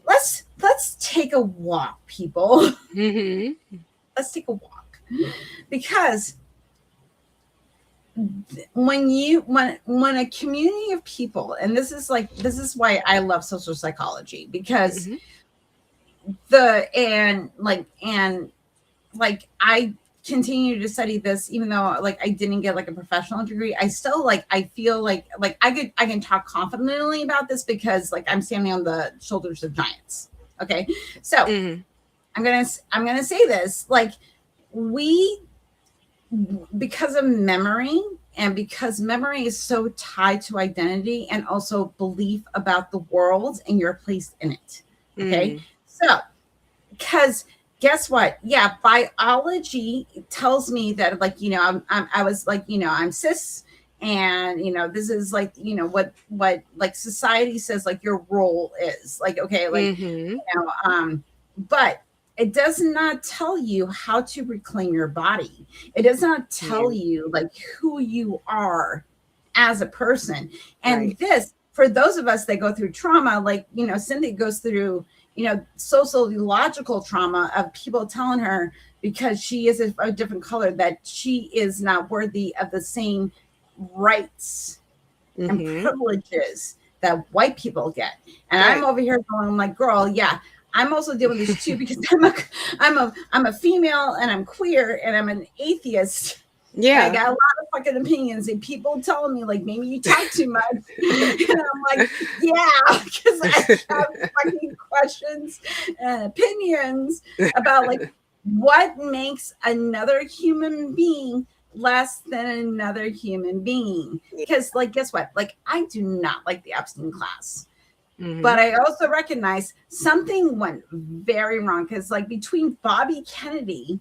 let's let's take a walk, people. Mm-hmm. Let's take a walk. Because when a community of people, and this is why I love social psychology, because and I continue to study this, even though like I didn't get like a professional degree. I still I feel like I can talk confidently about this because like I'm standing on the shoulders of giants. Okay, so I'm gonna say this, like, we, because of memory, and because memory is so tied to identity and also belief about the world and your place in it. Okay, so because guess what? Yeah, biology tells me that, like, you know, I was like, you know, I'm cis, and you know, this is like, you know, what like society says like your role is, like, okay, like, you know, but it does not tell you how to reclaim your body. It does not tell you like who you are as a person. And this, for those of us that go through trauma, like, you know, Cynthia goes through, you know, sociological trauma of people telling her because she is a different color that she is not worthy of the same rights and privileges that white people get. And I'm over here going like, girl, yeah, I'm also dealing with this too, because I'm a female, and I'm queer, and I'm an atheist. Yeah, I got a lot of fucking opinions, and people telling me like, maybe you talk too much, and I'm like, yeah, because I have fucking questions and opinions about like what makes another human being less than another human being. Because like, guess what? Like, I do not like the Epstein class. But I also recognize something went very wrong, because like between Bobby Kennedy,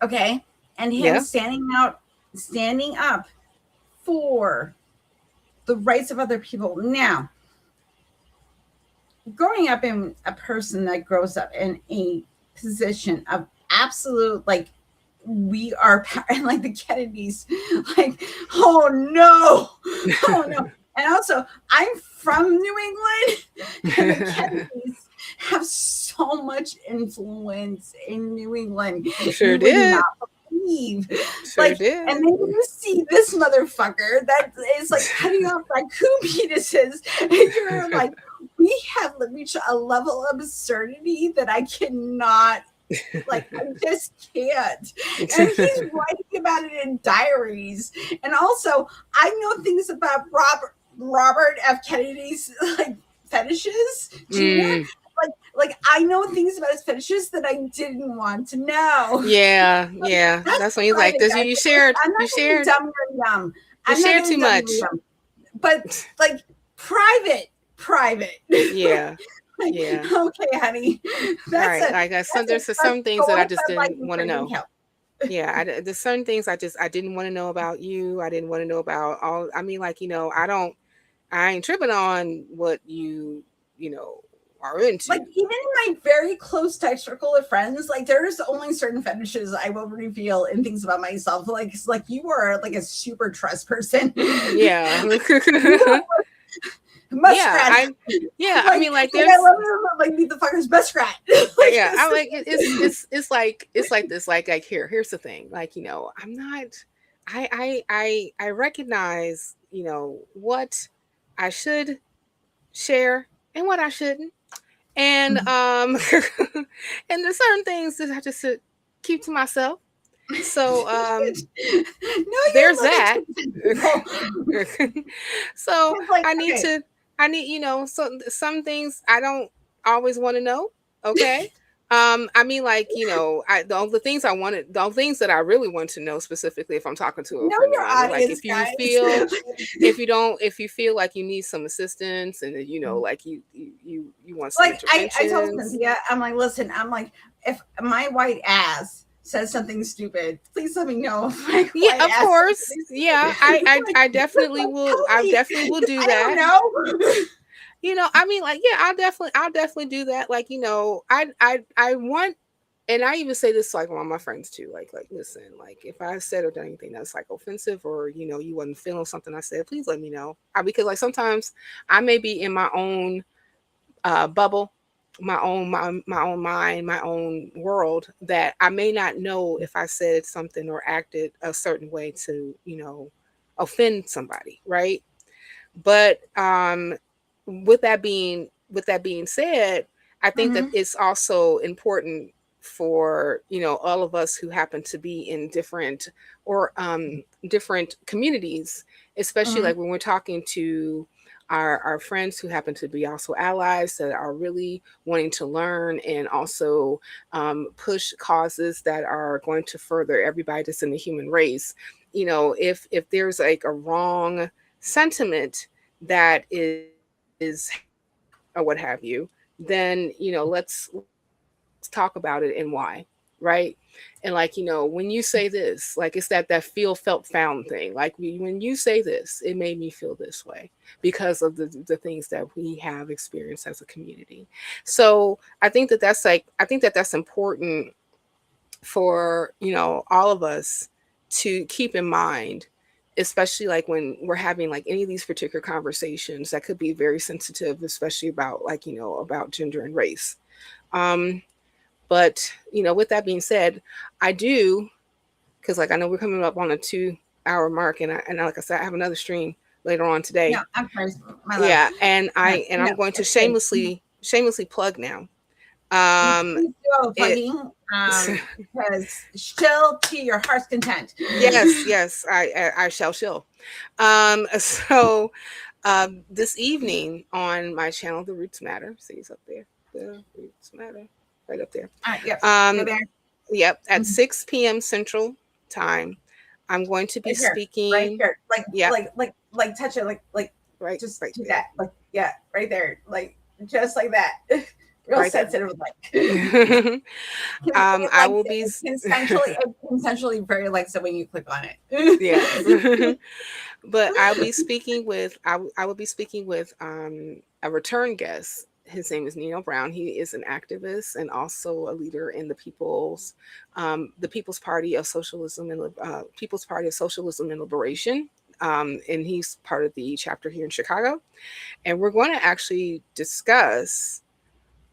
okay, and him standing up for the rights of other people. Now, growing up in a person that grows up in a position of absolute, like, we are, and like the Kennedys, like, oh no. And also, I'm from New England, and the Kennedys have so much influence in New England. Sure did. Not believe. And then you see this motherfucker that is like cutting off raccoon penises, and you're like, we have reached a level of absurdity that I cannot. Like, I just can't. And he's writing about it in diaries. And also, I know things about Robert F. Kennedy's like fetishes. Like I know things about his fetishes that I didn't want to know. Yeah. That's when he's like, you shared. I'm not shared dumb or dumb. You shared too much. But like private. Yeah. Yeah. Okay, honey. That's right. There's some things that I just didn't want to know. Yeah, there's certain things I didn't want to know about you. I didn't want to know about all. I mean, like, you know, I ain't tripping on what you know, are into. Like, even in my very close tight circle of friends, like, there's only certain fetishes I will reveal and things about myself. Like, you are like a super trust person. Yeah. Muskrat. I mean, like, there's, I love it, like, meet the fucker's muskrat. Like, yeah, I'm like, it's like this, like here's the thing, like, you know, I'm not, I recognize, you know, what I should share and what I shouldn't, and and there's certain things that I just keep to myself. So there's that. So like, I need, you know, some things I don't always want to know. Okay. I mean, like, you know, the things that I really want to know specifically, if I'm talking to a friend, like, if you feel like you need some assistance, and you know, like you want some like, I told Cynthia, I'm like, listen, I'm like, if my white ass says something stupid, please let me know. Yeah, of course. Yeah, I definitely will. I definitely will do that. I don't know. You know, I mean, like, yeah, I'll definitely do that. Like, you know, I want, and I even say this to, like, one of my friends too. Like, listen, like, if I said or done anything that's like offensive, or, you know, you wasn't feeling something I said, please let me know. Because like sometimes I may be in my own bubble, my own mind, my own world, that I may not know if I said something or acted a certain way to, offend somebody, right? But with that being said, I think that Mm-hmm. it's also important for all of us who happen to be in different communities, especially Mm-hmm. like when we're talking to our friends who happen to be also allies that are really wanting to learn and also push causes that are going to further everybody that's in the human race. If there's like a wrong sentiment that is or what have you, then let's talk about it and why, right? And like when you say this, like it's that feel felt found thing. Like when you say this, it made me feel this way because of the things that we have experienced as a community. So I think that's important for all of us to keep in mind, especially like when we're having like any of these particular conversations that could be very sensitive, especially about like about gender and race. um but with that being said, I do, because like I know we're coming up on a 2 hour mark, and like I said, I have another stream later on today. No, I'm sorry, my love. Yeah, and No, I'm going to it's good. shamelessly plug now. You um please do all the it plugging, because chill to your heart's content. Yes, I shall chill. So this evening on my channel, The Roots Matter. See, it's up there. The Roots Matter, right up there. All right, yep, go Um, there. yep, at Mhm. 6 p.m. Central Time, I'm going to be Right speaking. here, Yep, touch it, just right do there, that, yeah, right there, just like that. Real right there. sensitive, like. It I likes will it. be. It consensually very likes it when you click on it. Yes. But I will be speaking with a return guest. His name is Nino Brown. He is an activist and also a leader in the People's Party of Socialism and People's Party of Socialism and Liberation. And he's part of the chapter here in Chicago. And we're going to actually discuss,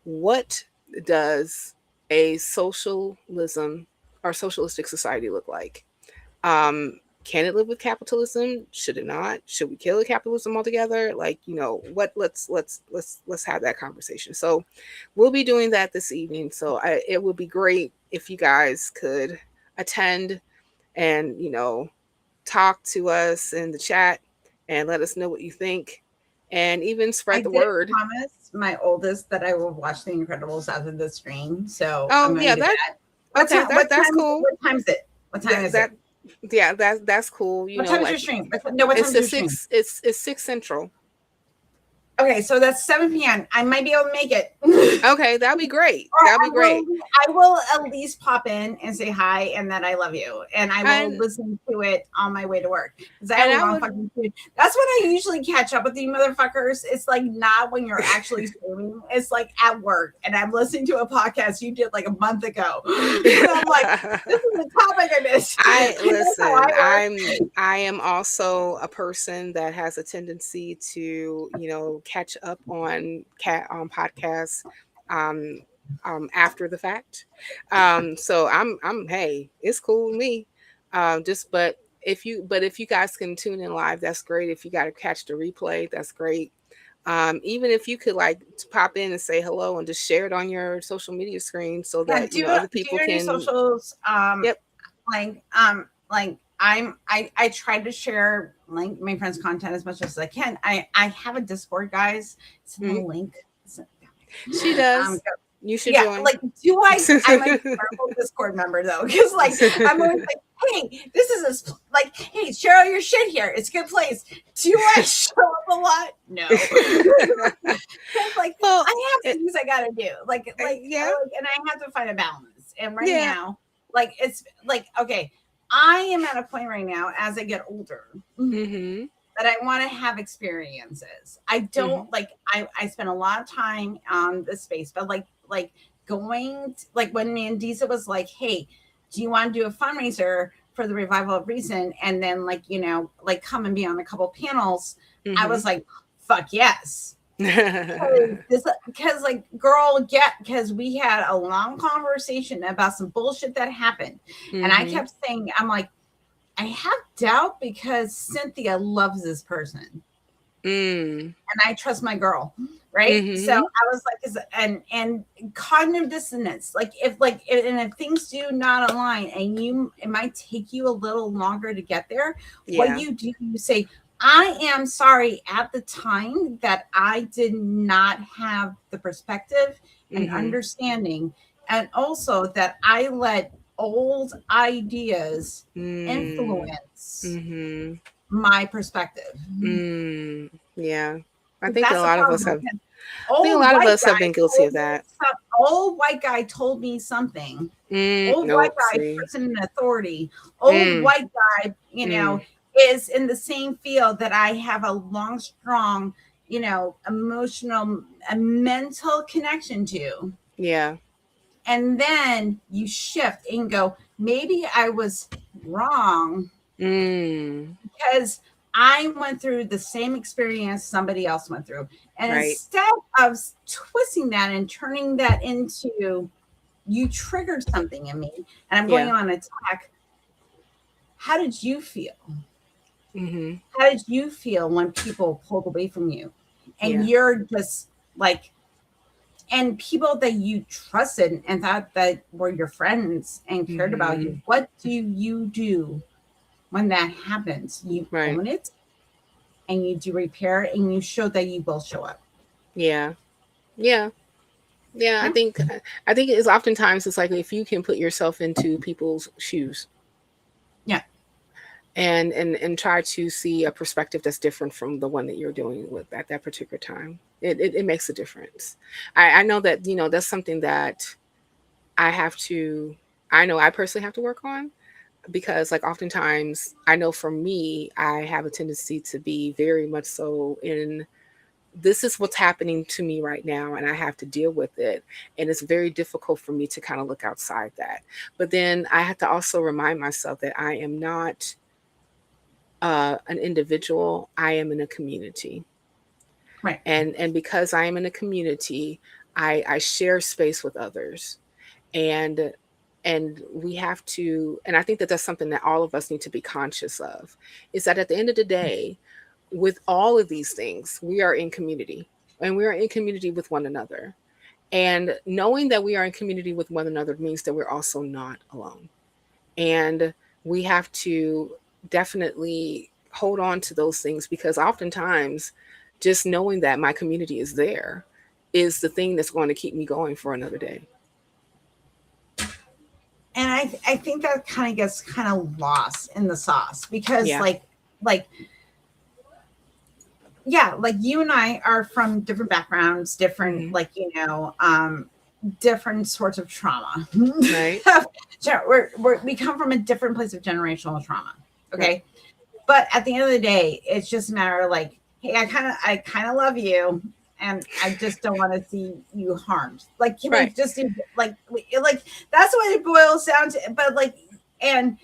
what does a socialism or socialistic society look like? um can it live with capitalism? Should it not? Should we kill capitalism altogether? Like, what? Let's have that conversation. So we'll be doing that this evening. So it would be great if you guys could attend and talk to us in the chat and let us know what you think, and even I spread the did word. promise my oldest that I will watch The Incredibles after the stream, so I'm Oh going yeah, to do that that. What okay, time? What that's time? cool. What time is it? What time That is it? that yeah, that's cool. What time is your Like stream? No, what time it's is a your stream? six. It's 6 Central. Okay, so that's 7 p.m. I might be able to make it. Okay, that'd be great. Or That'd be great. I will at least pop in and say hi and that I love you. And I will And listen to it on my way to work. Because I and have a I long would fucking food. That's when I usually catch up with you motherfuckers. It's like not when you're actually streaming. It's like at work. And I'm listening to a podcast you did like a month ago. And I'm like, this is a topic I missed. I That's how listen. I work. I am also a person that has a tendency to catch up on podcasts um after the fact. So I'm hey, it's cool with me. Just but if you guys can tune in live, that's great. If you got to catch the replay, that's great. Even if you could like pop in and say hello and just share it on your social media screen so Yeah, that other do people your can. socials. Yep. I try to share like my friends' content as much as I can. I have a Discord, guys. It's in the link. She does. Um, You should yeah, join. like I'm a terrible Discord member though, because like I'm always like, hey, this is like, hey, share all your shit here. It's a good place. Do I show up a lot? No. Like Well, I have things I gotta do. yeah. And I have to find a balance. And right Yeah. now, like it's like, okay, I am at a point right now as I get older Mm-hmm. that I want to have experiences. I don't like I spend a lot of time on this space, but like going like when Mandisa was like, hey, do you want to do a fundraiser for the revival of reason? And then like, like come and be on a couple panels. I was like, fuck yes. Because like, girl, because we had a long conversation about some bullshit that happened, and I kept saying, I'm like, I have doubt because Cynthia loves this person. And I trust my girl, right? So I was like, and cognitive dissonance, like if things do not align, and it might take you a little longer to get there. What you do, you say, I am sorry at the time that I did not have the perspective and understanding, and also that I let old ideas influence my perspective. Yeah. I think a That's the lot of us problem. have been guilty of that. Old white guy told me something. Old white guy, person in authority. Old white guy, is in the same field that I have a long, strong, emotional, a mental connection to. Yeah. And then you shift and go, maybe I was wrong because I went through the same experience somebody else went through. And instead of twisting that and turning that into, you triggered something in me and I'm going on attack. How did you feel? How did you feel when people pulled away from you? And you're just like, and people that you trusted and thought that were your friends and cared about you, what do you do when that happens? You own it, and you do repair, and you show that you will show up. Yeah. I think it's oftentimes it's like if you can put yourself into people's shoes. And try to see a perspective that's different from the one that you're doing with at that particular time. It makes a difference. I know that, that's something that I know I personally have to work on, because like oftentimes I know for me, I have a tendency to be very much so in, this is what's happening to me right now and I have to deal with it. And it's very difficult for me to kind of look outside that. But then I have to also remind myself that I am not an individual, I am in a community. Right. And because I am in a community, I share space with others. And we have to, and I think that that's something that all of us need to be conscious of, is that at the end of the day, with all of these things, we are in community, and we are in community with one another. And knowing that we are in community with one another means that we're also not alone. And we have to definitely hold on to those things, because oftentimes just knowing that my community is there is the thing that's going to keep me going for another day. And I think that kind of gets kind of lost in the sauce, because like you and I are from different backgrounds, different different sorts of trauma. Right. we come from a different place of generational trauma. Okay. Right. But at the end of the day, it's just a matter of like, hey, I kind of love you, and I just don't want to see you harmed. Like, can we just do like that's what it boils down to. But like, and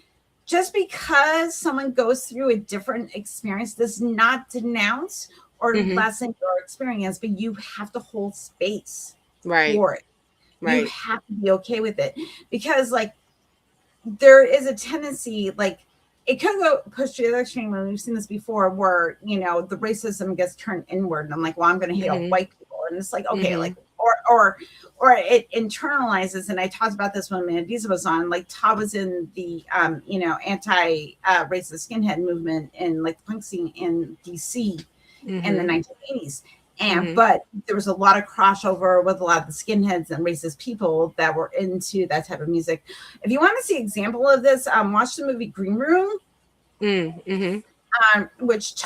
just because someone goes through a different experience does not denounce or lessen your experience, but you have to hold space for it. Right. You have to be okay with it, because like there is a tendency, like it could go push to the other extreme, and we've seen this before, where the racism gets turned inward, and I'm like, well, I'm going to hate all white people, and it's like, okay, like or it internalizes. And I talked about this when Mandisa was on. Like, Todd was in the anti racist skinhead movement in like the punk scene in DC in the 1980s. And but there was a lot of crossover with a lot of the skinheads and racist people that were into that type of music. If you want to see an example of this, watch the movie Green Room, which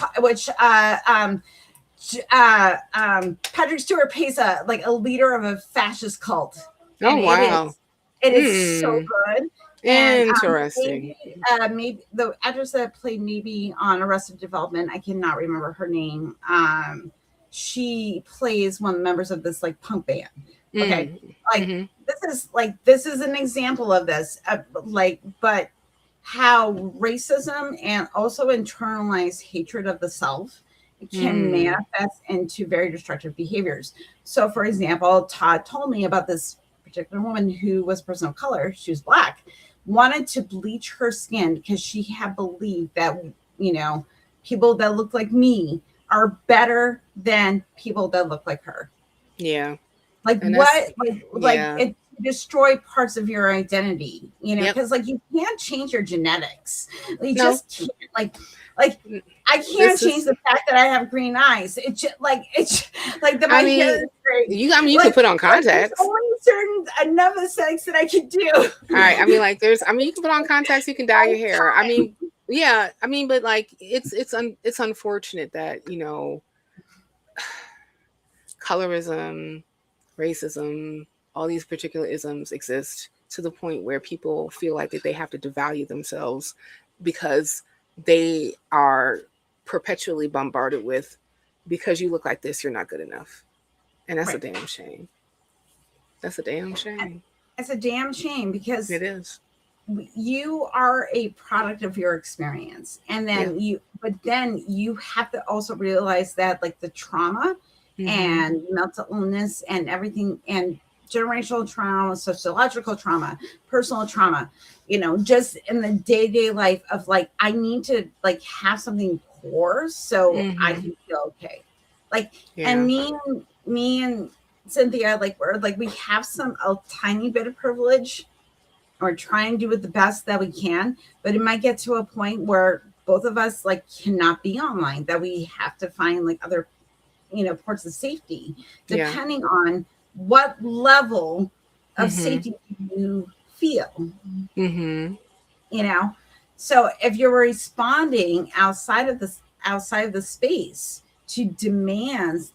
Patrick Stewart plays a leader of a fascist cult. Oh, and wow! It is so good. Interesting. And maybe the actress that played maybe on Arrested Development, I cannot remember her name. She plays one of the members of this like punk band. Okay. This is an example of this, but how racism and also internalized hatred of the self can manifest into very destructive behaviors. So, for example, Todd told me about this particular woman who was a person of color. She was Black, wanted to bleach her skin because she had believed that, people that look like me are better than people that look like her. Yeah. Like And what? Like yeah. it destroy parts of your identity, because like you can't change your genetics. You just can't. Like I can't change the fact that I have green eyes. It's just like that my hair is great. You can put on contacts. There's only certain enough aesthetics that I can do. All right. I mean, like you can put on contacts, you can dye your hair. I mean, yeah. I mean, but like it's unfortunate that, colorism, racism, all these particular isms exist to the point where people feel like that they have to devalue themselves because they are perpetually bombarded with, because you look like this, you're not good enough. And that's a damn shame. That's a damn shame. It's a damn shame because it is. You are a product of your experience. And then then you have to also realize that like the trauma and mental illness and everything, and generational trauma, sociological trauma, personal trauma, just in the day-to-day life of like, I need to like have something core so I can feel okay. Like, and me and Cynthia, like we have a tiny bit of privilege, or try and do it the best that we can, but it might get to a point where both of us like cannot be online, that we have to find like other parts of safety, depending on what level of safety you feel. So if you're responding outside of the space to demands,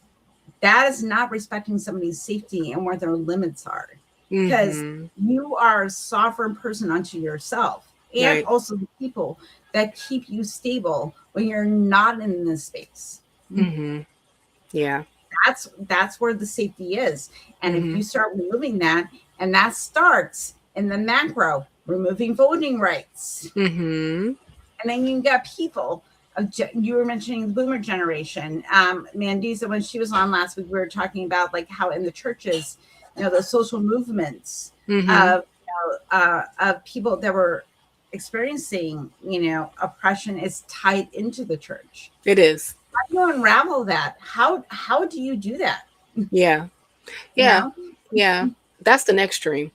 that is not respecting somebody's safety and where their limits are, because you are a sovereign person unto yourself, and also the people that keep you stable when you're not in this space. Yeah, that's where the safety is. And if you start removing that, and that starts in the macro, removing voting rights, and then you got people. You were mentioning the boomer generation. Mandisa, when she was on last week, we were talking about like how in the churches, the social movements of people that were experiencing, oppression is tied into the church. It is. How do you unravel that? How do you do that? Yeah. That's the next stream.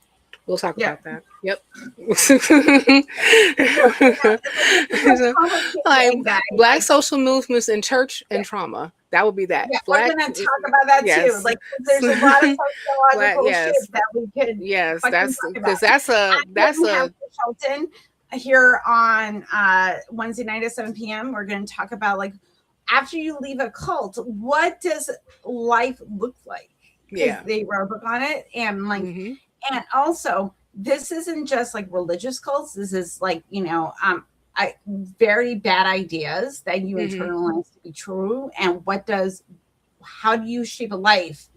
We'll talk about that. Yep. Like Black social movements in church and trauma. That would be that. Yeah, we're going to talk about that too. Like, there's a lot of sociological shit that we could. Yes, that's because that's Shelton here on Wednesday night at 7 p.m. We're going to talk about like, after you leave a cult, what does life look like? Yeah, they wrote a book on it, and like, and also this isn't just like religious cults. This is like very bad ideas that you internalize to be true. And how do you shape a life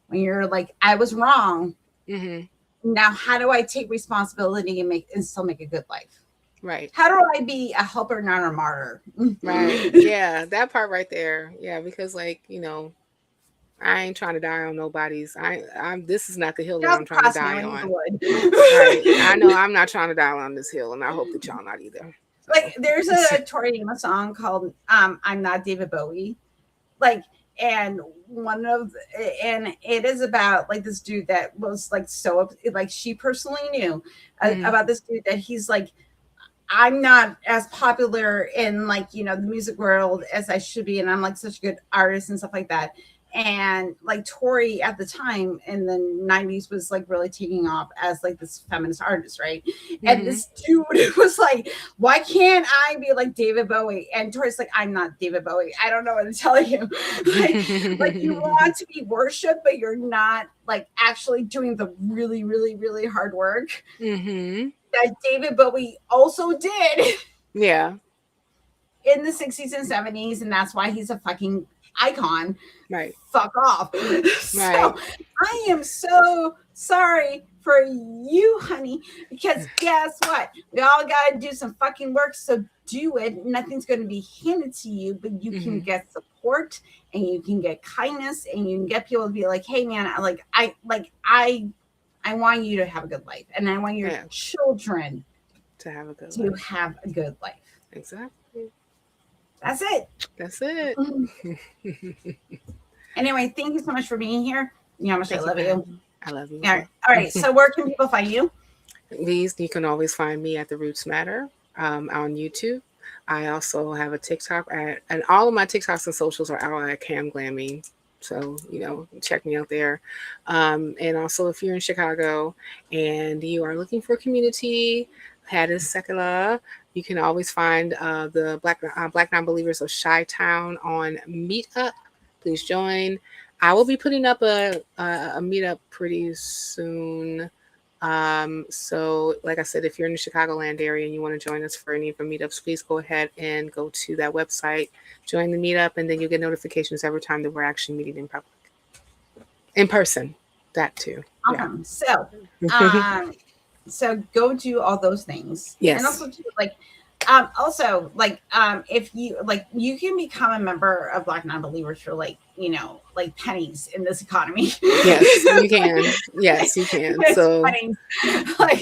when you're like, I was wrong. Now, how do I take responsibility and still make a good life? Right. How do I be a helper, not a martyr? Right. Yeah, that part right there. Yeah, because like, I ain't trying to die on nobody's. This is not the hill that I'm trying to die on. Right. I know I'm not trying to die on this hill, and I hope that y'all not either. So. Like, there's a Tori Amos song called "I'm Not David Bowie," like, and it is about like this dude that was like so like she personally knew about this dude that he's like, I'm not as popular in like the music world as I should be, and I'm like such a good artist and stuff like that. And like Tori at the time in the 90s was like really taking off as like this feminist artist, right? And this dude was like, why can't I be like David Bowie? And Tori's like, I'm not David Bowie. I don't know what to tell you. like you want to be worshipped, but you're not like actually doing the really, really, really hard work that David Bowie also did. Yeah. In the 60s and 70s. And that's why he's a fucking icon. Right. Fuck off. Right. So I am so sorry for you, honey, because guess what? We all got to do some fucking work. So do it. Nothing's going to be handed to you, but you can get support. support, and you can get kindness, and you can get people to be like, hey man, I want you to have a good life, and I want your children to have a good life. Exactly. That's it. Anyway, thank you so much for being here. You know how much I love you. I love you. All right. So where can people find you? You can always find me at The Roots Matter on YouTube. I also have a TikTok and all of my TikToks and socials are out at Cam Glamming. So, check me out there. And also, if you're in Chicago and you are looking for a community, Hadis Secular, you can always find the Black Non-Believers of Chi-Town on Meetup. Please join. I will be putting up a meetup pretty soon. So like I said, if you're in the Chicagoland area and you want to join us for any of the meetups, please go ahead and go to that website, join the meetup, and then you'll get notifications every time that we're actually meeting in public, in person. That too. Awesome. Yeah. So go do all those things. Yes. And also if you can become a member of Black Non-Believers for pennies in this economy. Yes, you can. Yes, you can. So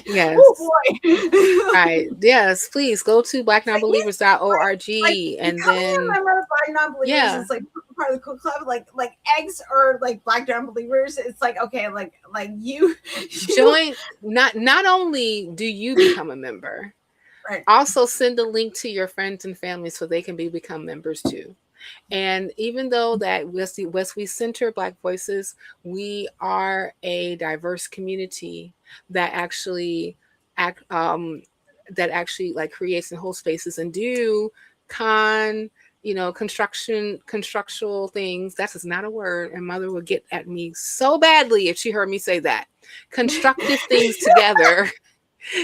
yes. Oh boy. All right. Yes, please go to blacknonbelievers.org and then a member of Black Non-Believers is part of the cool club. Like eggs or Black Non-Believers. It's you join. Not only do you become a member, right. Also send a link to your friends and family so they can become members too. And even though that Wesley Center Black Voices, we are a diverse community that actually creates and holds spaces and do constructual things. That is not a word, and Mother would get at me so badly if she heard me say that. Constructive things together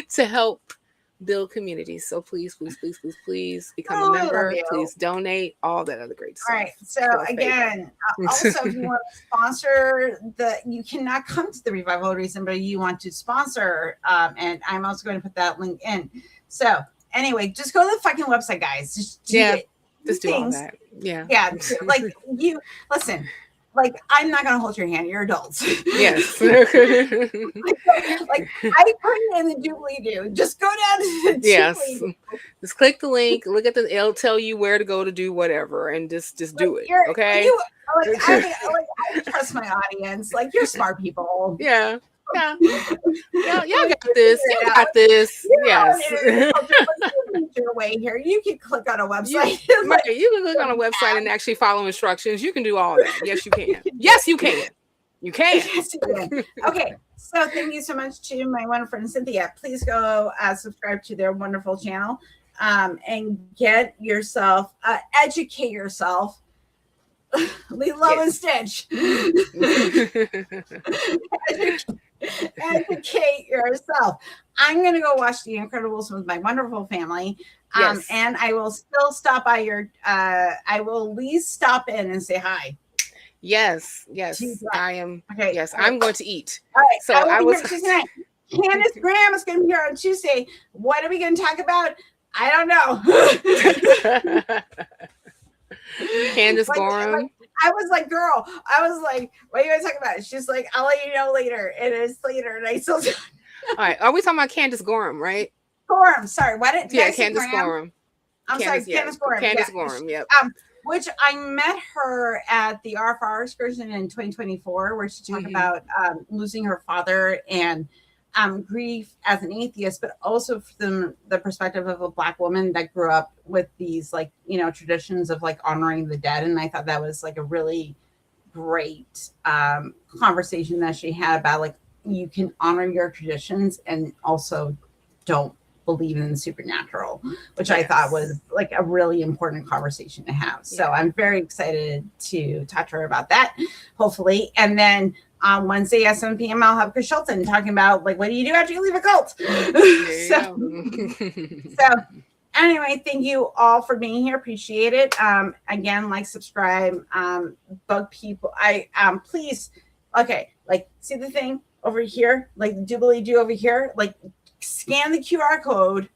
to help build communities. So please become a member. Please donate. All that other great stuff. All right. So again, also if you want to sponsor you cannot come to the Revival Reason, but you want to sponsor. And I'm also going to put that link in. So anyway, just go to the fucking website, guys. Just do all that. Yeah. Yeah. You listen. I'm not gonna hold your hand. You're adults. Yes. I put it in the doobly-doo. Just go down to the doobly-doo. Just click the link. Look at it'll tell you where to go to do whatever, and just do it. Okay. I trust my audience. You're smart people. Yeah. Yeah. Y'all got this. You got this. Yes. Your way here. You can click on a website. You can click on a website and actually follow instructions. You can do all that. Yes, you can. Yes, you can. You can. Yes, you can. Okay. So thank you so much to my wonderful friend Cynthia. Please go subscribe to their wonderful channel and get yourself, educate yourself. Lilo and Stitch. Educate yourself. I'm going to go watch The Incredibles with my wonderful family. And I will still stop by I will at least stop in and say hi. Yes. I am. Okay. Yes, I'm going to eat. All right. So I was Candace Graham is going to be here on Tuesday. What are we going to talk about? I don't know. Candace Gorham. I was like, girl, what are you guys talking about? She's like, I'll let you know later. And it's later. And I still. All right. Are we talking about Candace Gorham, right? Gorham. Sorry. What did Candace Gorham. Candace Gorham. Candace Gorham. Yep. Which I met her at the RFR excursion in 2024, where she talked about losing her father and grief as an atheist, but also from the perspective of a Black woman that grew up with these traditions of honoring the dead. And I thought that was a really great conversation that she had about you can honor your traditions and also don't believe in the supernatural, which I thought was a really important conversation to have. So I'm very excited to talk to her about that, hopefully. And then on Wednesday at 7 p.m. I'll have Chris Shelton talking about what do you do after you leave a cult? So anyway, thank you all for being here. Appreciate it. Again, subscribe, bug people. Please, see the thing over here, the doobly-doo over here, scan the QR code.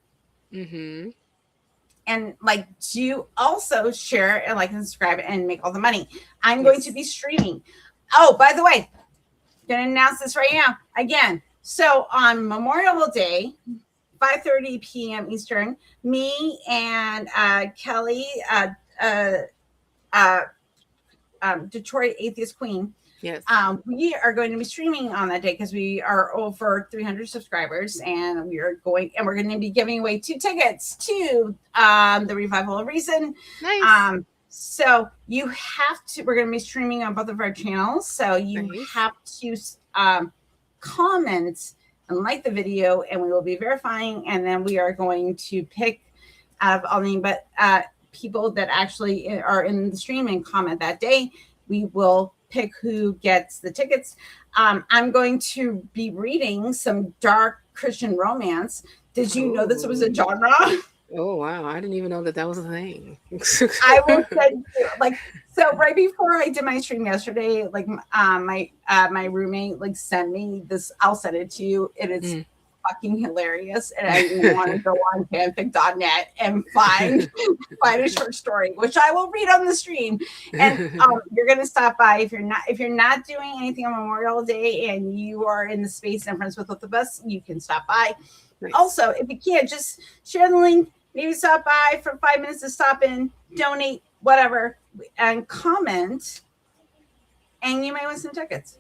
and like do also share and like and subscribe and make all the money. I'm going to be streaming. Oh, by the way, gonna announce this right now again. So on Memorial Day, 5:30 p.m. Eastern, me and Kelly, Detroit Atheist Queen. Yes. We are going to be streaming on that day because we are over 300 subscribers, and we're going to be giving away 2 tickets to the Revival of Reason. Nice. So you have to. We're going to be streaming on both of our channels, so you have to comment and like the video, and we will be verifying, and then we are going to pick out of all the people that actually are in the stream and comment that day. We will pick who gets the tickets. I'm going to be reading some dark Christian romance. Did you know this was a genre? Oh wow, I didn't even know that was a thing. I will send you, like, so right before I did my stream yesterday, like my roommate like sent me this. I'll send it to you. It is fucking hilarious, and I want to go on fanfic.net and find a short story, which I will read on the stream. And you're gonna stop by if you're not doing anything on Memorial Day and you are in the space and friends with both of us, you can stop by. Nice. Also, if you can't, just share the link. Maybe stop by for 5 minutes to stop in, donate, whatever, and comment, and you may win some tickets.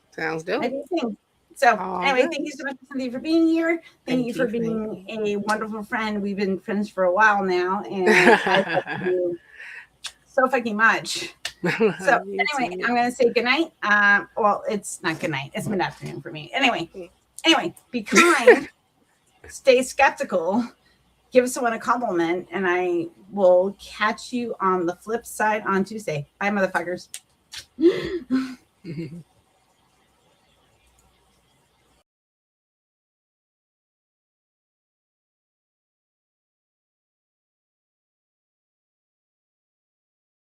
Sounds dope. I do think. So anyway, thank you so much, Cynthia, for being here. Thank you for being a wonderful friend. We've been friends for a while now, and I love you so fucking much. So anyway, I'm going to say goodnight. Well, it's not goodnight. It's mid-afternoon for me. Anyway, be kind, stay skeptical, give someone a compliment, and I will catch you on the flip side on Tuesday. Bye, motherfuckers.